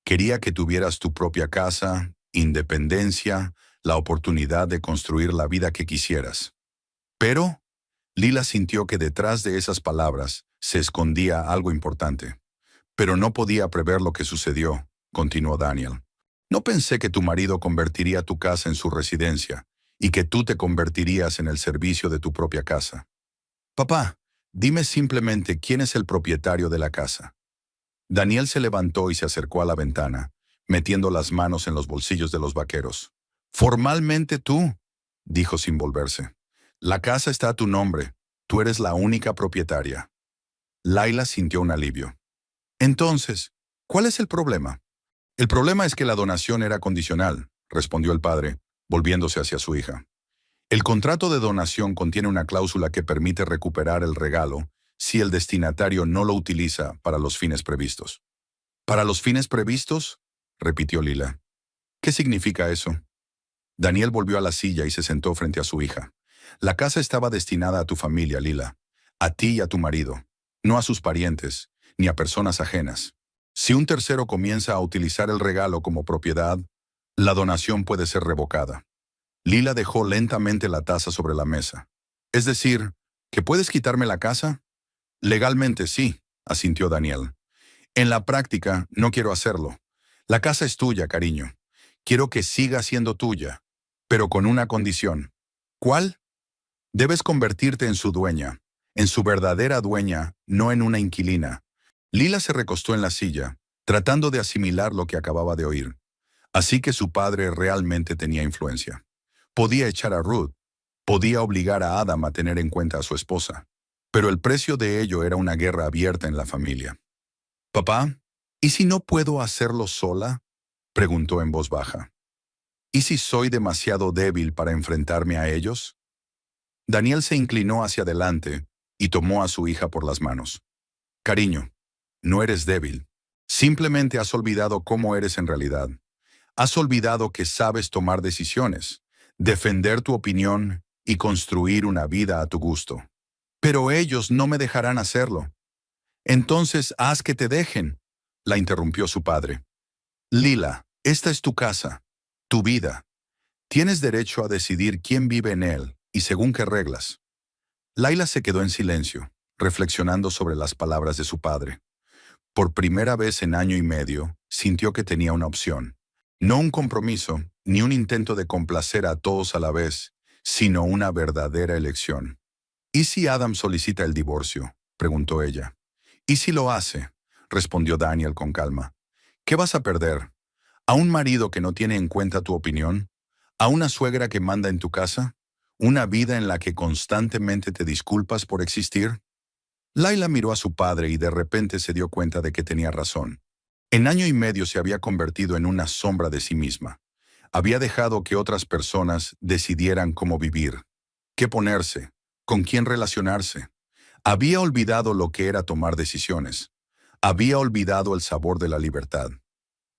Quería que tuvieras tu propia casa, independencia, la oportunidad de construir la vida que quisieras. Pero Lila sintió que detrás de esas palabras se escondía algo importante. Pero no podía prever lo que sucedió, continuó Daniel. No pensé que tu marido convertiría tu casa en su residencia y que tú te convertirías en el servicio de tu propia casa. Papá, dime simplemente quién es el propietario de la casa. Daniel se levantó y se acercó a la ventana, metiendo las manos en los bolsillos de los vaqueros. Formalmente tú, dijo sin volverse. La casa está a tu nombre. Tú eres la única propietaria. Laila sintió un alivio. Entonces, ¿cuál es el problema? El problema es que la donación era condicional, respondió el padre, volviéndose hacia su hija. El contrato de donación contiene una cláusula que permite recuperar el regalo si el destinatario no lo utiliza para los fines previstos. ¿Para los fines previstos? Repitió Lila. ¿Qué significa eso? Daniel volvió a la silla y se sentó frente a su hija. La casa estaba destinada a tu familia, Lila, a ti y a tu marido, no a sus parientes, ni a personas ajenas. Si un tercero comienza a utilizar el regalo como propiedad, la donación puede ser revocada. Lila dejó lentamente la taza sobre la mesa. Es decir, ¿que puedes quitarme la casa? Legalmente sí, asintió Daniel. En la práctica, no quiero hacerlo. La casa es tuya, cariño. Quiero que siga siendo tuya, pero con una condición. ¿Cuál? Debes convertirte en su dueña, en su verdadera dueña, no en una inquilina. Lila se recostó en la silla, tratando de asimilar lo que acababa de oír. Así que su padre realmente tenía influencia. Podía echar a Ruth, podía obligar a Adam a tener en cuenta a su esposa. Pero el precio de ello era una guerra abierta en la familia. «Papá, ¿y si no puedo hacerlo sola?», preguntó en voz baja. «¿Y si soy demasiado débil para enfrentarme a ellos?». Daniel se inclinó hacia adelante y tomó a su hija por las manos. «Cariño, no eres débil. Simplemente has olvidado cómo eres en realidad. Has olvidado que sabes tomar decisiones, defender tu opinión y construir una vida a tu gusto. Pero ellos no me dejarán hacerlo». «Entonces haz que te dejen», la interrumpió su padre. «Lila, esta es tu casa, tu vida. Tienes derecho a decidir quién vive en él y según qué reglas». Laila se quedó en silencio, reflexionando sobre las palabras de su padre. Por primera vez en año y medio, sintió que tenía una opción. No un compromiso, ni un intento de complacer a todos a la vez, sino una verdadera elección. «¿Y si Adam solicita el divorcio?», preguntó ella. «¿Y si lo hace?», respondió Daniel con calma. «¿Qué vas a perder? ¿A un marido que no tiene en cuenta tu opinión? ¿A una suegra que manda en tu casa? ¿Una vida en la que constantemente te disculpas por existir?». Laila miró a su padre y de repente se dio cuenta de que tenía razón. En año y medio se había convertido en una sombra de sí misma. Había dejado que otras personas decidieran cómo vivir, qué ponerse, con quién relacionarse. Había olvidado lo que era tomar decisiones. Había olvidado el sabor de la libertad.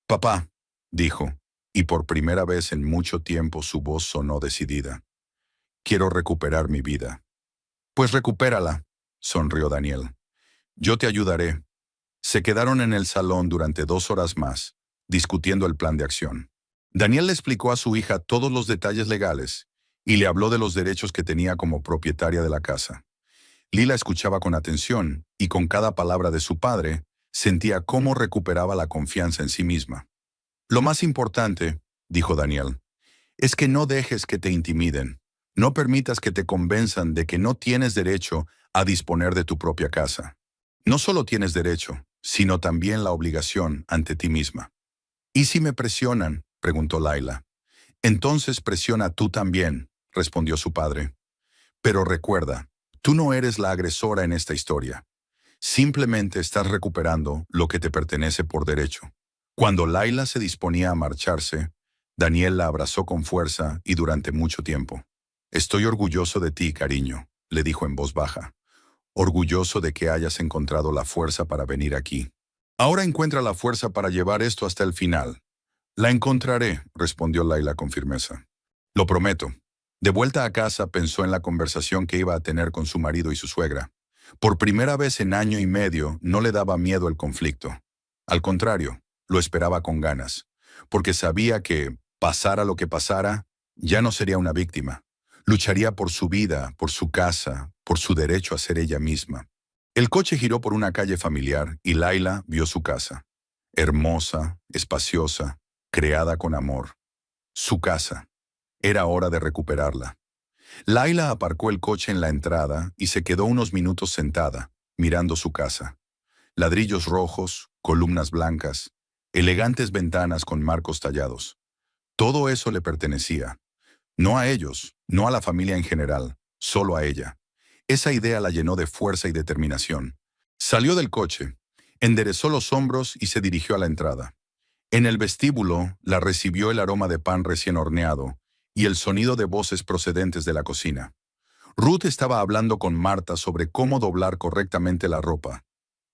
«Papá», dijo, y por primera vez en mucho tiempo su voz sonó decidida. «Quiero recuperar mi vida». «Pues recupérala», sonrió Daniel. «Yo te ayudaré». Se quedaron en el salón durante 2 horas más, discutiendo el plan de acción. Daniel le explicó a su hija todos los detalles legales y le habló de los derechos que tenía como propietaria de la casa. Lila escuchaba con atención y con cada palabra de su padre sentía cómo recuperaba la confianza en sí misma. «Lo más importante», dijo Daniel, «es que no dejes que te intimiden. No permitas que te convenzan de que no tienes derecho a disponer de tu propia casa. No solo tienes derecho, sino también la obligación ante ti misma». «¿Y si me presionan?», preguntó Laila. «Entonces presiona tú también», respondió su padre. «Pero recuerda, tú no eres la agresora en esta historia. Simplemente estás recuperando lo que te pertenece por derecho». Cuando Laila se disponía a marcharse, Daniel la abrazó con fuerza y durante mucho tiempo. «Estoy orgulloso de ti, cariño», le dijo en voz baja. «Orgulloso de que hayas encontrado la fuerza para venir aquí. Ahora encuentra la fuerza para llevar esto hasta el final». «La encontraré», respondió Laila con firmeza. «Lo prometo». De vuelta a casa pensó en la conversación que iba a tener con su marido y su suegra. Por primera vez en año y medio no le daba miedo el conflicto. Al contrario, lo esperaba con ganas, porque sabía que, pasara lo que pasara, ya no sería una víctima. Lucharía por su vida, por su casa, por su derecho a ser ella misma. El coche giró por una calle familiar y Laila vio su casa. Hermosa, espaciosa, creada con amor. Su casa. Era hora de recuperarla. Laila aparcó el coche en la entrada y se quedó unos minutos sentada, mirando su casa. Ladrillos rojos, columnas blancas, elegantes ventanas con marcos tallados. Todo eso le pertenecía. No a ellos, no a la familia en general, solo a ella. Esa idea la llenó de fuerza y determinación. Salió del coche, enderezó los hombros y se dirigió a la entrada. En el vestíbulo la recibió el aroma de pan recién horneado y el sonido de voces procedentes de la cocina. Ruth estaba hablando con Marta sobre cómo doblar correctamente la ropa,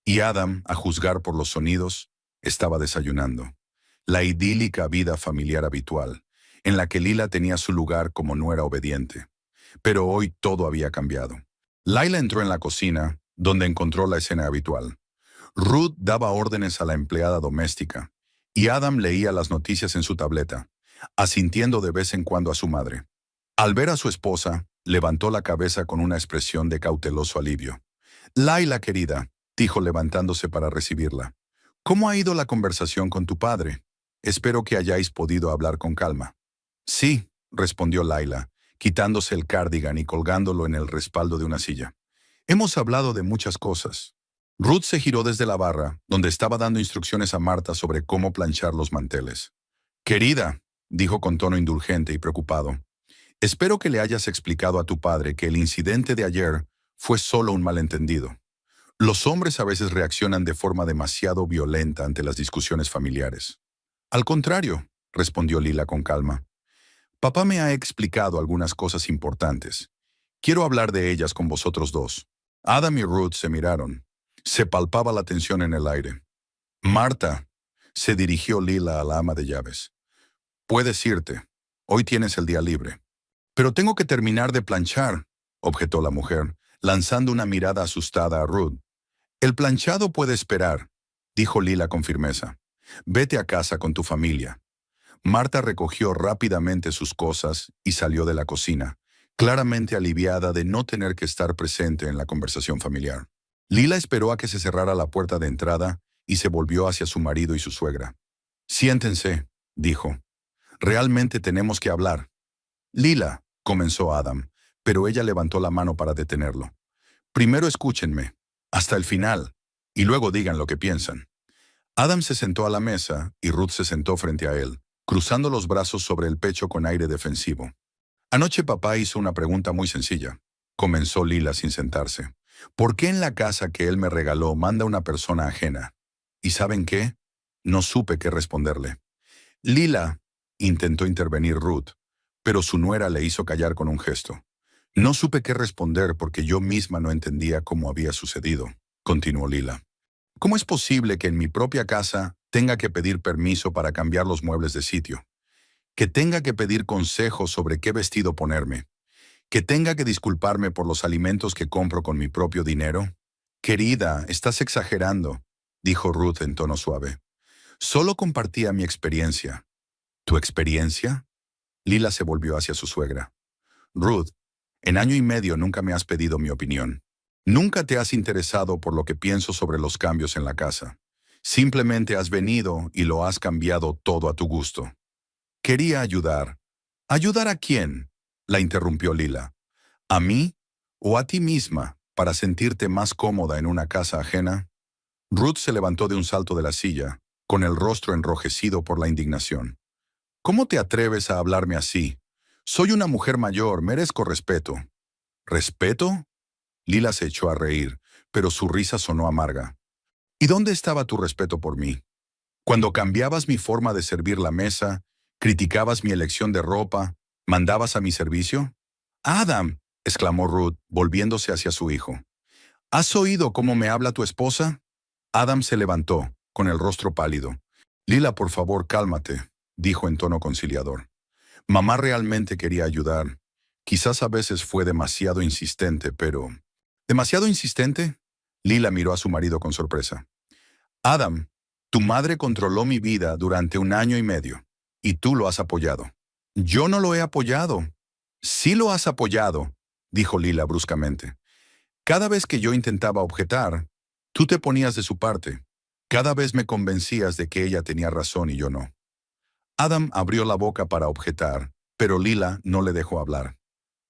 y Adam, a juzgar por los sonidos, estaba desayunando. La idílica vida familiar habitual, en la que Lila tenía su lugar como nuera obediente. Pero hoy todo había cambiado. Laila entró en la cocina, donde encontró la escena habitual. Ruth daba órdenes a la empleada doméstica, y Adam leía las noticias en su tableta, asintiendo de vez en cuando a su madre. Al ver a su esposa, levantó la cabeza con una expresión de cauteloso alivio. «Laila, querida», dijo levantándose para recibirla. «¿Cómo ha ido la conversación con tu padre? Espero que hayáis podido hablar con calma». «Sí», respondió Laila, quitándose el cardigan y colgándolo en el respaldo de una silla. «Hemos hablado de muchas cosas». Ruth se giró desde la barra, donde estaba dando instrucciones a Marta sobre cómo planchar los manteles. «Querida», dijo con tono indulgente y preocupado, «espero que le hayas explicado a tu padre que el incidente de ayer fue solo un malentendido. Los hombres a veces reaccionan de forma demasiado violenta ante las discusiones familiares». «Al contrario», respondió Lila con calma. «Papá me ha explicado algunas cosas importantes. Quiero hablar de ellas con vosotros dos». Adam y Ruth se miraron. Se palpaba la tensión en el aire. «Marta», se dirigió Lila a la ama de llaves. «Puedes irte. Hoy tienes el día libre». «Pero tengo que terminar de planchar», objetó la mujer, lanzando una mirada asustada a Ruth. «El planchado puede esperar», dijo Lila con firmeza. «Vete a casa con tu familia». Marta recogió rápidamente sus cosas y salió de la cocina, claramente aliviada de no tener que estar presente en la conversación familiar. Lila esperó a que se cerrara la puerta de entrada y se volvió hacia su marido y su suegra. «Siéntense», dijo. «Realmente tenemos que hablar». «Lila», comenzó Adam, pero ella levantó la mano para detenerlo. «Primero escúchenme, hasta el final, y luego digan lo que piensan». Adam se sentó a la mesa y Ruth se sentó frente a él, cruzando los brazos sobre el pecho con aire defensivo. «Anoche papá hizo una pregunta muy sencilla», comenzó Lila sin sentarse. «¿Por qué en la casa que él me regaló manda una persona ajena? ¿Y saben qué? No supe qué responderle». «Lila», intentó intervenir Ruth, pero su nuera le hizo callar con un gesto. «No supe qué responder porque yo misma no entendía cómo había sucedido», continuó Lila. «¿Cómo es posible que en mi propia casa tenga que pedir permiso para cambiar los muebles de sitio? Que tenga que pedir consejos sobre qué vestido ponerme? Que tenga que disculparme por los alimentos que compro con mi propio dinero?» «Querida, estás exagerando», dijo Ruth en tono suave. «Solo compartía mi experiencia». «¿Tu experiencia?» Lila se volvió hacia su suegra. «Ruth, en año y medio nunca me has pedido mi opinión. Nunca te has interesado por lo que pienso sobre los cambios en la casa. Simplemente has venido y lo has cambiado todo a tu gusto». «Quería ayudar». «¿Ayudar a quién?», la interrumpió Lila. «¿A mí o a ti misma para sentirte más cómoda en una casa ajena?» Ruth se levantó de un salto de la silla, con el rostro enrojecido por la indignación. «¿Cómo te atreves a hablarme así? Soy una mujer mayor, merezco respeto». «¿Respeto?». Lila se echó a reír, pero su risa sonó amarga. «¿Y dónde estaba tu respeto por mí? Cuando cambiabas mi forma de servir la mesa ¿Criticabas mi elección de ropa? ¿Mandabas a mi servicio? Adam, exclamó Ruth, volviéndose hacia su hijo. ¿Has oído cómo me habla tu esposa? Adam se levantó, con el rostro pálido. Lila, por favor, cálmate, dijo en tono conciliador. Mamá realmente quería ayudar. Quizás a veces fue demasiado insistente, pero... ¿Demasiado insistente? Lila miró a su marido con sorpresa. Adam, tu madre controló mi vida durante 1 año y medio, y tú lo has apoyado. Yo no lo he apoyado. Sí lo has apoyado, dijo Lila bruscamente. Cada vez que yo intentaba objetar, tú te ponías de su parte. Cada vez me convencías de que ella tenía razón y yo no. Adam abrió la boca para objetar, pero Lila no le dejó hablar.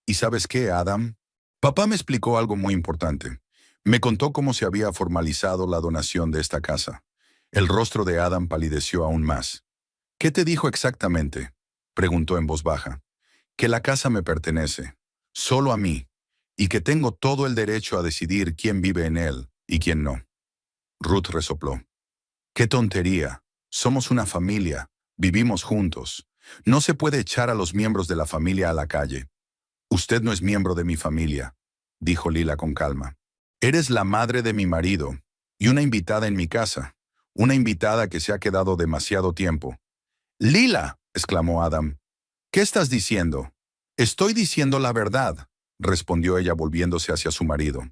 ¿Y sabes qué, Adam? Papá me explicó algo muy importante. Me contó cómo se había formalizado la donación de esta casa. El rostro de Adam palideció aún más. ¿Qué te dijo exactamente? Preguntó en voz baja. Que la casa me pertenece, solo a mí, y que tengo todo el derecho a decidir quién vive en él y quién no. Ruth resopló. ¡Qué tontería! Somos una familia, vivimos juntos. No se puede echar a los miembros de la familia a la calle. Usted no es miembro de mi familia, dijo Lila con calma. Eres la madre de mi marido y una invitada en mi casa, una invitada que se ha quedado demasiado tiempo. Lila, exclamó Adam. ¿Qué estás diciendo? Estoy diciendo la verdad, respondió ella volviéndose hacia su marido.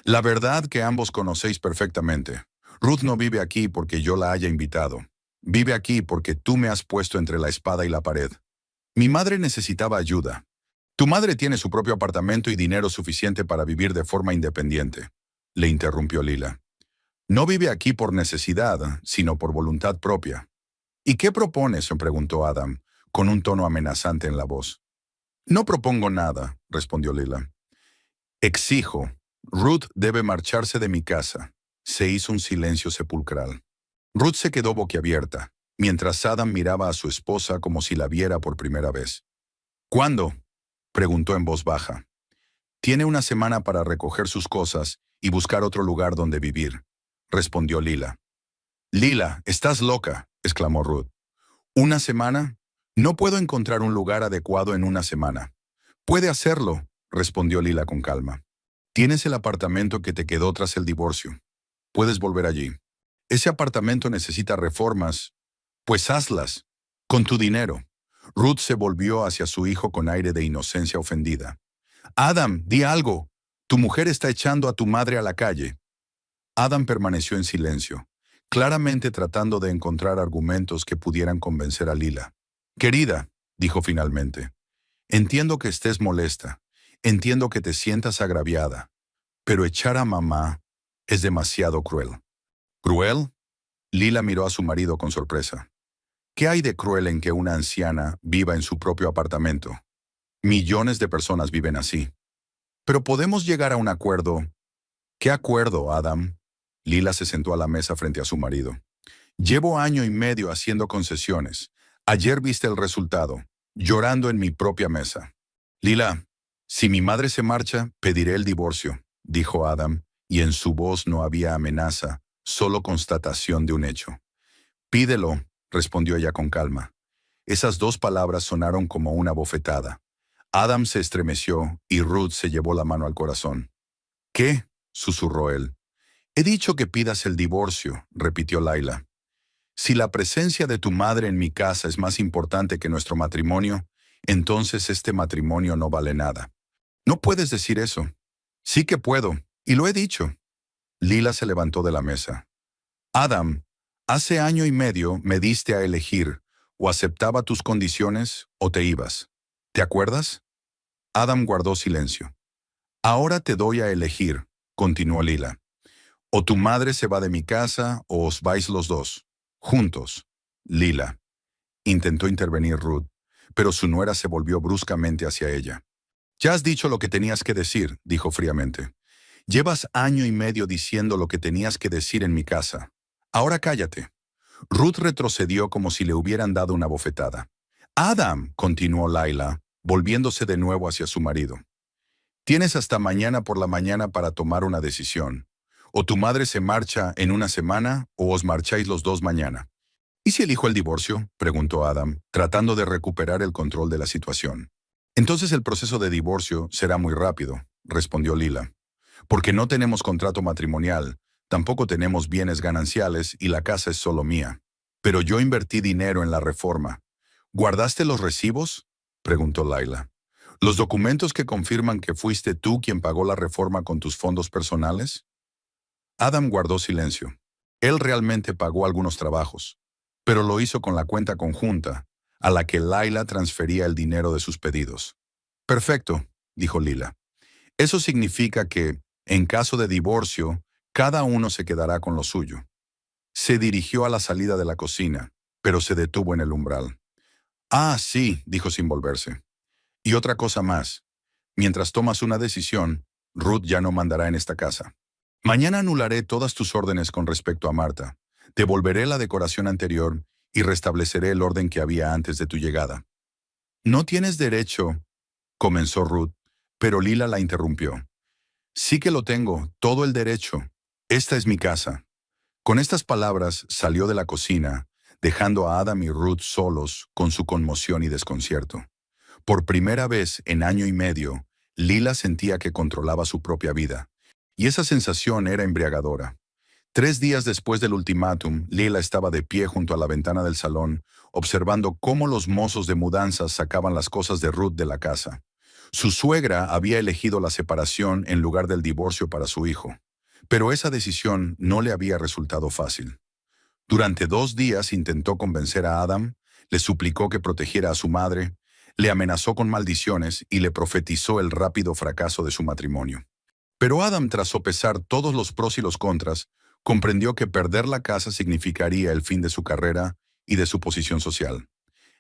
La verdad que ambos conocéis perfectamente. Ruth no vive aquí porque yo la haya invitado. Vive aquí porque tú me has puesto entre la espada y la pared. Mi madre necesitaba ayuda. Tu madre tiene su propio apartamento y dinero suficiente para vivir de forma independiente, le interrumpió Lila. No vive aquí por necesidad, sino por voluntad propia. ¿Y qué propones?, se preguntó Adam, con un tono amenazante en la voz. No propongo nada, respondió Lila. Exijo. Ruth debe marcharse de mi casa. Se hizo un silencio sepulcral. Ruth se quedó boquiabierta, mientras Adam miraba a su esposa como si la viera por primera vez. ¿Cuándo?, preguntó en voz baja. Tiene 1 semana para recoger sus cosas y buscar otro lugar donde vivir, respondió Lila. Lila, estás loca, exclamó Ruth. ¿1 semana? No puedo encontrar un lugar adecuado en 1 semana. Puede hacerlo, respondió Lila con calma. Tienes el apartamento que te quedó tras el divorcio. Puedes volver allí. Ese apartamento necesita reformas. Pues hazlas, con tu dinero. Ruth se volvió hacia su hijo con aire de inocencia ofendida. Adam, di algo. Tu mujer está echando a tu madre a la calle. Adam permaneció en silencio, claramente tratando de encontrar argumentos que pudieran convencer a Lila. Querida, dijo finalmente, entiendo que estés molesta, entiendo que te sientas agraviada, pero echar a mamá es demasiado cruel. ¿Cruel? Lila miró a su marido con sorpresa. ¿Qué hay de cruel en que una anciana viva en su propio apartamento? Millones de personas viven así. Pero podemos llegar a un acuerdo. ¿Qué acuerdo, Adam? Lila se sentó a la mesa frente a su marido. Llevo 1 año y medio haciendo concesiones. Ayer viste el resultado, llorando en mi propia mesa. Lila, si mi madre se marcha, pediré el divorcio, dijo Adam, y en su voz no había amenaza, solo constatación de un hecho. Pídelo, respondió ella con calma. Esas 2 palabras sonaron como una bofetada. Adam se estremeció y Ruth se llevó la mano al corazón. ¿Qué?, susurró él. He dicho que pidas el divorcio, repitió Laila. Si la presencia de tu madre en mi casa es más importante que nuestro matrimonio, entonces este matrimonio no vale nada. No puedes decir eso. Sí que puedo, y lo he dicho. Lila se levantó de la mesa. Adam, hace 1 año y medio me diste a elegir, o aceptaba tus condiciones o te ibas. ¿Te acuerdas? Adam guardó silencio. Ahora te doy a elegir, continuó Lila. O tu madre se va de mi casa o os vais los dos, juntos. Lila. Intentó intervenir Ruth, pero su nuera se volvió bruscamente hacia ella. Ya has dicho lo que tenías que decir, dijo fríamente. Llevas 1 año y medio diciendo lo que tenías que decir en mi casa. Ahora cállate. Ruth retrocedió como si le hubieran dado una bofetada. Adam, continuó Laila, volviéndose de nuevo hacia su marido. Tienes hasta mañana por la mañana para tomar una decisión. O tu madre se marcha en 1 semana o os marcháis los dos mañana. ¿Y si elijo el divorcio?, preguntó Adam, tratando de recuperar el control de la situación. Entonces el proceso de divorcio será muy rápido, respondió Lila, porque no tenemos contrato matrimonial, tampoco tenemos bienes gananciales y la casa es solo mía. Pero yo invertí dinero en la reforma. ¿Guardaste los recibos?, preguntó Laila. ¿Los documentos que confirman que fuiste tú quien pagó la reforma con tus fondos personales? Adam guardó silencio. Él realmente pagó algunos trabajos, pero lo hizo con la cuenta conjunta, a la que Laila transfería el dinero de sus pedidos. Perfecto, dijo Lila. Eso significa que, en caso de divorcio, cada uno se quedará con lo suyo. Se dirigió a la salida de la cocina, pero se detuvo en el umbral. Ah, sí, dijo sin volverse. Y otra cosa más. Mientras tomas una decisión, Ruth ya no mandará en esta casa. Mañana anularé todas tus órdenes con respecto a Marta. Devolveré la decoración anterior y restableceré el orden que había antes de tu llegada. No tienes derecho, comenzó Ruth, pero Lila la interrumpió. Sí que lo tengo, todo el derecho. Esta es mi casa. Con estas palabras salió de la cocina, dejando a Adam y Ruth solos con su conmoción y desconcierto. Por primera vez en año y medio, Lila sentía que controlaba su propia vida, y esa sensación era embriagadora. 3 días después del ultimátum, Lila estaba de pie junto a la ventana del salón, observando cómo los mozos de mudanzas sacaban las cosas de Ruth de la casa. Su suegra había elegido la separación en lugar del divorcio para su hijo, pero esa decisión no le había resultado fácil. Durante 2 días intentó convencer a Adam, le suplicó que protegiera a su madre, le amenazó con maldiciones y le profetizó el rápido fracaso de su matrimonio. Pero Adam, tras sopesar todos los pros y los contras, comprendió que perder la casa significaría el fin de su carrera y de su posición social.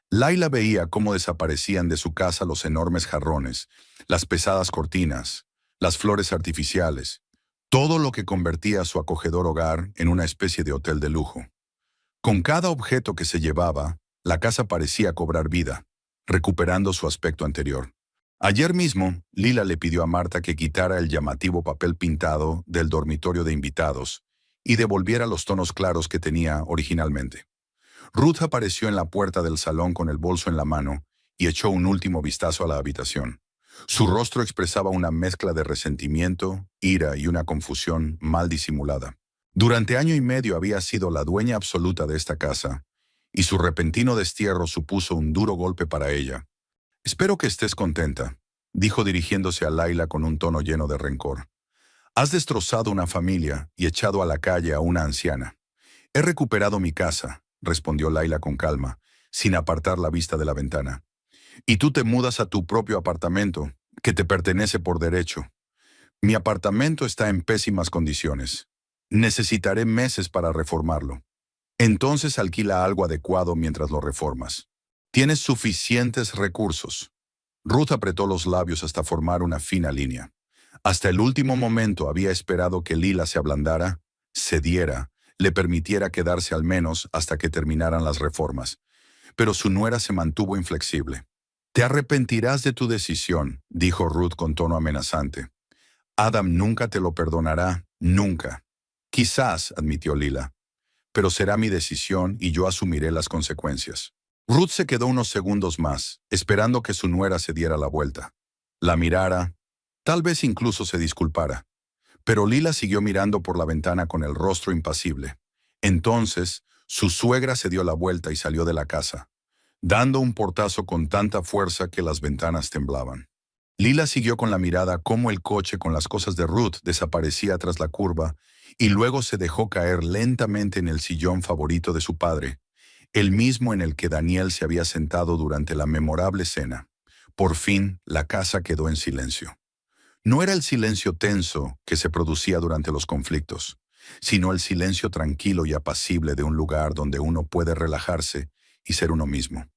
Laila veía cómo desaparecían de su casa los enormes jarrones, las pesadas cortinas, las flores artificiales, todo lo que convertía su acogedor hogar en una especie de hotel de lujo. Con cada objeto que se llevaba, la casa parecía cobrar vida, recuperando su aspecto anterior. Ayer mismo, Lila le pidió a Marta que quitara el llamativo papel pintado del dormitorio de invitados y devolviera los tonos claros que tenía originalmente. Ruth apareció en la puerta del salón con el bolso en la mano y echó un último vistazo a la habitación. Su rostro expresaba una mezcla de resentimiento, ira y una confusión mal disimulada. Durante año y medio había sido la dueña absoluta de esta casa, y su repentino destierro supuso un duro golpe para ella. «Espero que estés contenta», dijo dirigiéndose a Laila con un tono lleno de rencor. «Has destrozado una familia y echado a la calle a una anciana». «He recuperado mi casa», respondió Laila con calma, sin apartar la vista de la ventana. «Y tú te mudas a tu propio apartamento, que te pertenece por derecho. Mi apartamento está en pésimas condiciones. Necesitaré meses para reformarlo. Entonces alquila algo adecuado mientras lo reformas. Tienes suficientes recursos». Ruth apretó los labios hasta formar una fina línea. Hasta el último momento había esperado que Lila se ablandara, cediera, le permitiera quedarse al menos hasta que terminaran las reformas. Pero su nuera se mantuvo inflexible. «Te arrepentirás de tu decisión», dijo Ruth con tono amenazante. «Adam nunca te lo perdonará, nunca». «Quizás», admitió Lila, «pero será mi decisión y yo asumiré las consecuencias». Ruth se quedó unos segundos más, esperando que su nuera se diera la vuelta. La mirara, tal vez incluso se disculpara. Pero Lila siguió mirando por la ventana con el rostro impasible. Entonces, su suegra se dio la vuelta y salió de la casa, dando un portazo con tanta fuerza que las ventanas temblaban. Lila siguió con la mirada cómo el coche con las cosas de Ruth desaparecía tras la curva y luego se dejó caer lentamente en el sillón favorito de su padre, el mismo en el que Daniel se había sentado durante la memorable cena. Por fin, la casa quedó en silencio. No era el silencio tenso que se producía durante los conflictos, sino el silencio tranquilo y apacible de un lugar donde uno puede relajarse y ser uno mismo.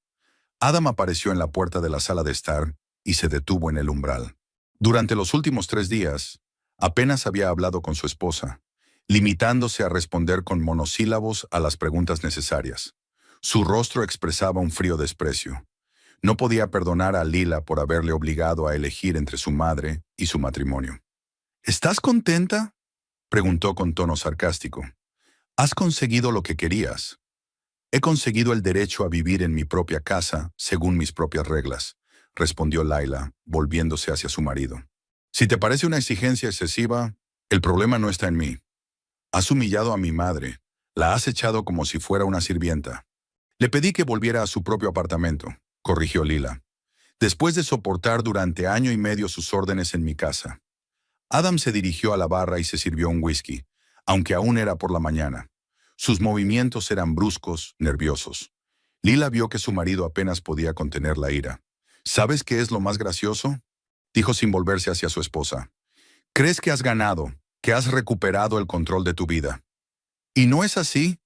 Adam apareció en la puerta de la sala de estar y se detuvo en el umbral. Durante los últimos 3 días, apenas había hablado con su esposa, limitándose a responder con monosílabos a las preguntas necesarias. Su rostro expresaba un frío desprecio. No podía perdonar a Lila por haberle obligado a elegir entre su madre y su matrimonio. «¿Estás contenta?», preguntó con tono sarcástico. «Has conseguido lo que querías». He conseguido el derecho a vivir en mi propia casa, según mis propias reglas, respondió Laila, volviéndose hacia su marido. Si te parece una exigencia excesiva, el problema no está en mí. Has humillado a mi madre, la has echado como si fuera una sirvienta. Le pedí que volviera a su propio apartamento, corrigió Lila, después de soportar durante año y medio sus órdenes en mi casa. Adam se dirigió a la barra y se sirvió un whisky, aunque aún era por la mañana. Sus movimientos eran bruscos, nerviosos. Lila vio que su marido apenas podía contener la ira. ¿Sabes qué es lo más gracioso?, dijo sin volverse hacia su esposa. Crees que has ganado, que has recuperado el control de tu vida. ¿Y no es así?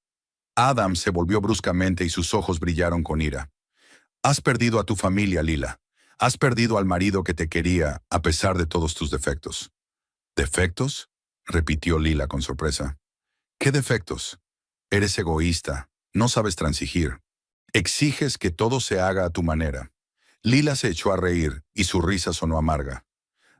Adam se volvió bruscamente y sus ojos brillaron con ira. Has perdido a tu familia, Lila. Has perdido al marido que te quería, a pesar de todos tus defectos. ¿Defectos?, repitió Lila con sorpresa. ¿Qué defectos? Eres egoísta, no sabes transigir. Exiges que todo se haga a tu manera. Lila se echó a reír y su risa sonó amarga.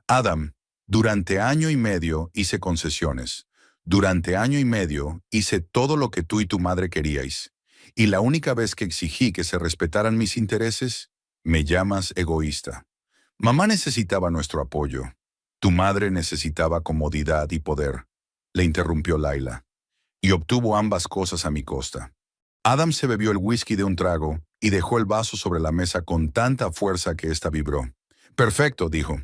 Adam, durante año y medio hice concesiones. Durante año y medio hice todo lo que tú y tu madre queríais. Y la única vez que exigí que se respetaran mis intereses, me llamas egoísta. Mamá necesitaba nuestro apoyo. Tu madre necesitaba comodidad y poder, le interrumpió Laila, y obtuvo ambas cosas a mi costa. Adam se bebió el whisky de un trago y dejó el vaso sobre la mesa con tanta fuerza que ésta vibró. Perfecto, dijo.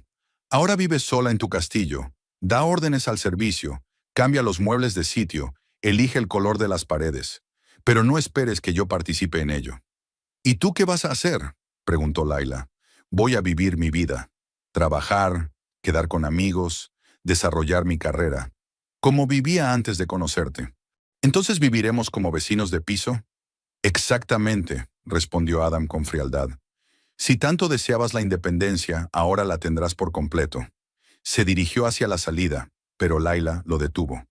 Ahora vives sola en tu castillo. Da órdenes al servicio, cambia los muebles de sitio, elige el color de las paredes. Pero no esperes que yo participe en ello. ¿Y tú qué vas a hacer?, preguntó Laila. Voy a vivir mi vida. Trabajar, quedar con amigos, desarrollar mi carrera. Como vivía antes de conocerte. ¿Entonces viviremos como vecinos de piso? Exactamente, respondió Adam con frialdad. Si tanto deseabas la independencia, ahora la tendrás por completo. Se dirigió hacia la salida, pero Laila lo detuvo.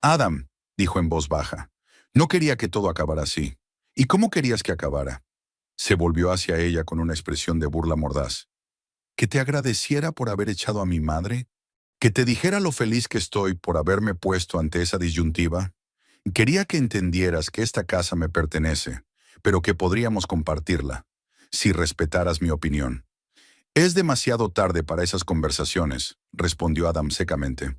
Adam, dijo en voz baja, no quería que todo acabara así. ¿Y cómo querías que acabara? Se volvió hacia ella con una expresión de burla mordaz. ¿Que te agradeciera por haber echado a mi madre? ¿Que te dijera lo feliz que estoy por haberme puesto ante esa disyuntiva? Quería que entendieras que esta casa me pertenece, pero que podríamos compartirla, si respetaras mi opinión. Es demasiado tarde para esas conversaciones, respondió Adam secamente.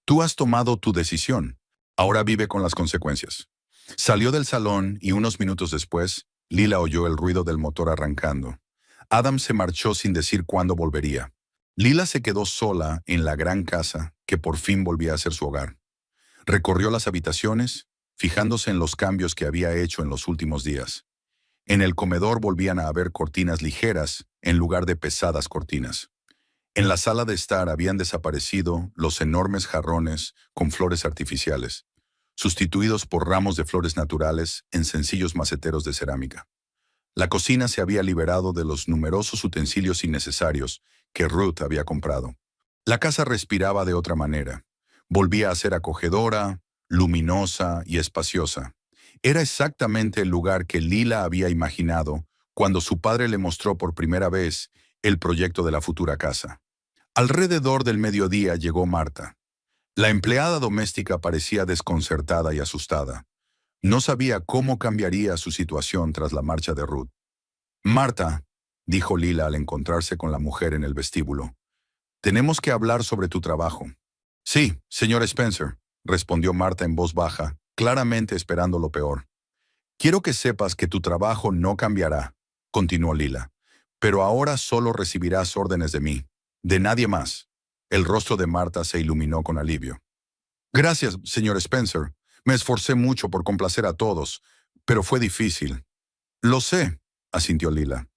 Tú has tomado tu decisión. Ahora vive con las consecuencias. Salió del salón y unos minutos después, Lila oyó el ruido del motor arrancando. Adam se marchó sin decir cuándo volvería. Lila se quedó sola en la gran casa que por fin volvía a ser su hogar. Recorrió las habitaciones, fijándose en los cambios que había hecho en los últimos días. En el comedor volvían a haber cortinas ligeras en lugar de pesadas cortinas. En la sala de estar habían desaparecido los enormes jarrones con flores artificiales, sustituidos por ramos de flores naturales en sencillos maceteros de cerámica. La cocina se había liberado de los numerosos utensilios innecesarios que Ruth había comprado. La casa respiraba de otra manera. Volvía a ser acogedora, luminosa y espaciosa. Era exactamente el lugar que Lila había imaginado cuando su padre le mostró por primera vez el proyecto de la futura casa. Alrededor del mediodía llegó Marta. La empleada doméstica parecía desconcertada y asustada. No sabía cómo cambiaría su situación tras la marcha de Ruth. Marta, dijo Lila al encontrarse con la mujer en el vestíbulo, tenemos que hablar sobre tu trabajo. Sí, señor Spencer, respondió Marta en voz baja, claramente esperando lo peor. Quiero que sepas que tu trabajo no cambiará, continuó Lila, pero ahora solo recibirás órdenes de mí, de nadie más. El rostro de Marta se iluminó con alivio. Gracias, señor Spencer. Me esforcé mucho por complacer a todos, pero fue difícil. Lo sé, asintió Lila.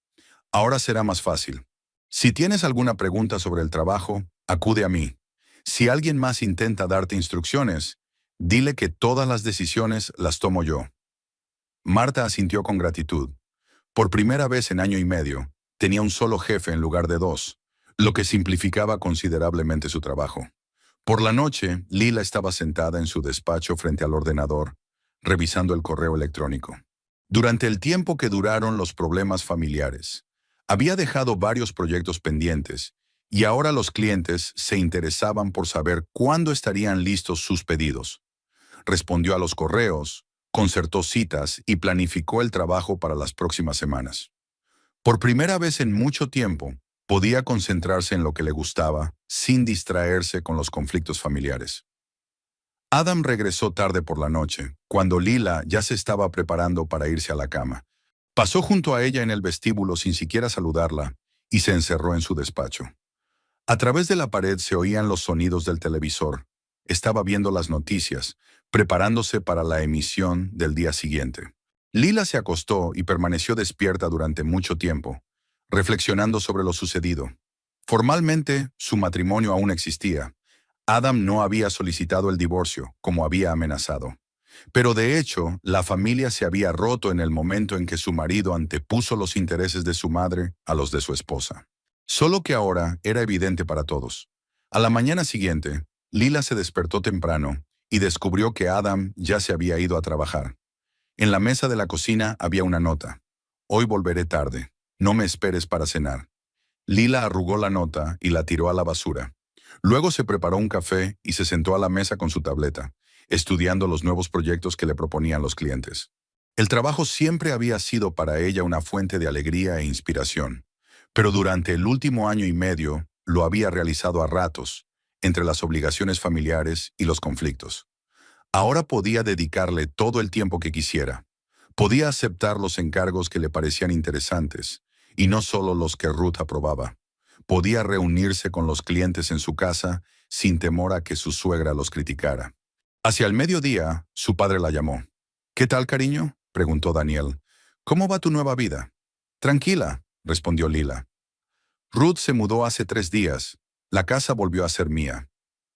Ahora será más fácil. Si tienes alguna pregunta sobre el trabajo, acude a mí. Si alguien más intenta darte instrucciones, dile que todas las decisiones las tomo yo. Marta asintió con gratitud. Por primera vez en año y medio, tenía un solo jefe en lugar de dos, lo que simplificaba considerablemente su trabajo. Por la noche, Lila estaba sentada en su despacho frente al ordenador, revisando el correo electrónico. Durante el tiempo que duraron los problemas familiares, había dejado varios proyectos pendientes, y ahora los clientes se interesaban por saber cuándo estarían listos sus pedidos. Respondió a los correos, concertó citas y planificó el trabajo para las próximas semanas. Por primera vez en mucho tiempo, podía concentrarse en lo que le gustaba, sin distraerse con los conflictos familiares. Adam regresó tarde por la noche, cuando Lila ya se estaba preparando para irse a la cama. Pasó junto a ella en el vestíbulo sin siquiera saludarla y se encerró en su despacho. A través de la pared se oían los sonidos del televisor. Estaba viendo las noticias, preparándose para la emisión del día siguiente. Lila se acostó y permaneció despierta durante mucho tiempo, reflexionando sobre lo sucedido. Formalmente, su matrimonio aún existía. Adam no había solicitado el divorcio, como había amenazado. Pero de hecho, la familia se había roto en el momento en que su marido antepuso los intereses de su madre a los de su esposa. Solo que ahora era evidente para todos. A la mañana siguiente, Lila se despertó temprano y descubrió que Adam ya se había ido a trabajar. En la mesa de la cocina había una nota. Hoy volveré tarde. No me esperes para cenar. Lila arrugó la nota y la tiró a la basura. Luego se preparó un café y se sentó a la mesa con su tableta, estudiando los nuevos proyectos que le proponían los clientes. El trabajo siempre había sido para ella una fuente de alegría e inspiración, pero durante el último año y medio lo había realizado a ratos, entre las obligaciones familiares y los conflictos. Ahora podía dedicarle todo el tiempo que quisiera. Podía aceptar los encargos que le parecían interesantes, y no solo los que Ruth aprobaba. Podía reunirse con los clientes en su casa sin temor a que su suegra los criticara. Hacia el mediodía, su padre la llamó. «¿Qué tal, cariño?», preguntó Daniel. «¿Cómo va tu nueva vida?». «Tranquila», respondió Lila. «Ruth se mudó hace 3 días. La casa volvió a ser mía».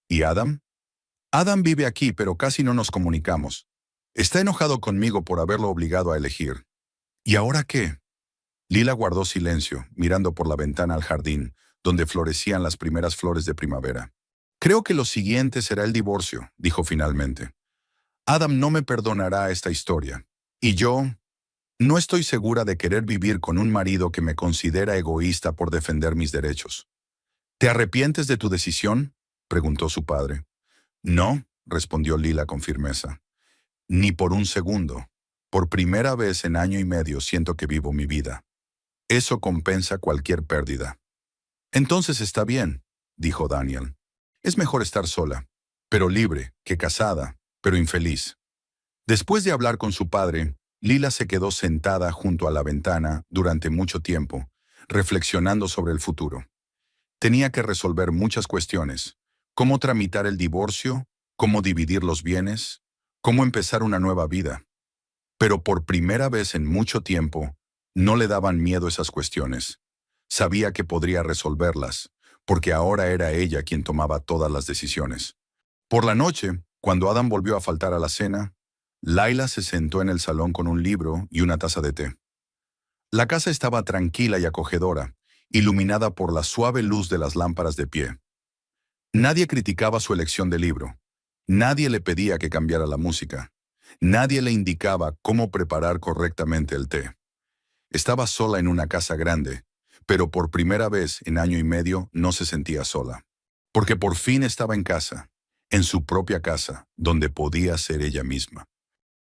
«¿Y Adam?». «Adam vive aquí, pero casi no nos comunicamos. Está enojado conmigo por haberlo obligado a elegir». «¿Y ahora qué?». Lila guardó silencio, mirando por la ventana al jardín, donde florecían las primeras flores de primavera. «Creo que lo siguiente será el divorcio», dijo finalmente. «Adam no me perdonará esta historia. Y yo no estoy segura de querer vivir con un marido que me considera egoísta por defender mis derechos». «¿Te arrepientes de tu decisión?», preguntó su padre. «No», respondió Lila con firmeza. «Ni por un segundo. Por primera vez en año y medio siento que vivo mi vida. Eso compensa cualquier pérdida». «Entonces está bien», dijo Daniel. «Es mejor estar sola, pero libre, que casada, pero infeliz». Después de hablar con su padre, Lila se quedó sentada junto a la ventana durante mucho tiempo, reflexionando sobre el futuro. Tenía que resolver muchas cuestiones: cómo tramitar el divorcio, cómo dividir los bienes, cómo empezar una nueva vida. Pero por primera vez en mucho tiempo, no le daban miedo esas cuestiones. Sabía que podría resolverlas, porque ahora era ella quien tomaba todas las decisiones. Por la noche, cuando Adam volvió a faltar a la cena, Laila se sentó en el salón con un libro y una taza de té. La casa estaba tranquila y acogedora, iluminada por la suave luz de las lámparas de pie. Nadie criticaba su elección de libro. Nadie le pedía que cambiara la música. Nadie le indicaba cómo preparar correctamente el té. Estaba sola en una casa grande, pero por primera vez en año y medio no se sentía sola. Porque por fin estaba en casa, en su propia casa, donde podía ser ella misma.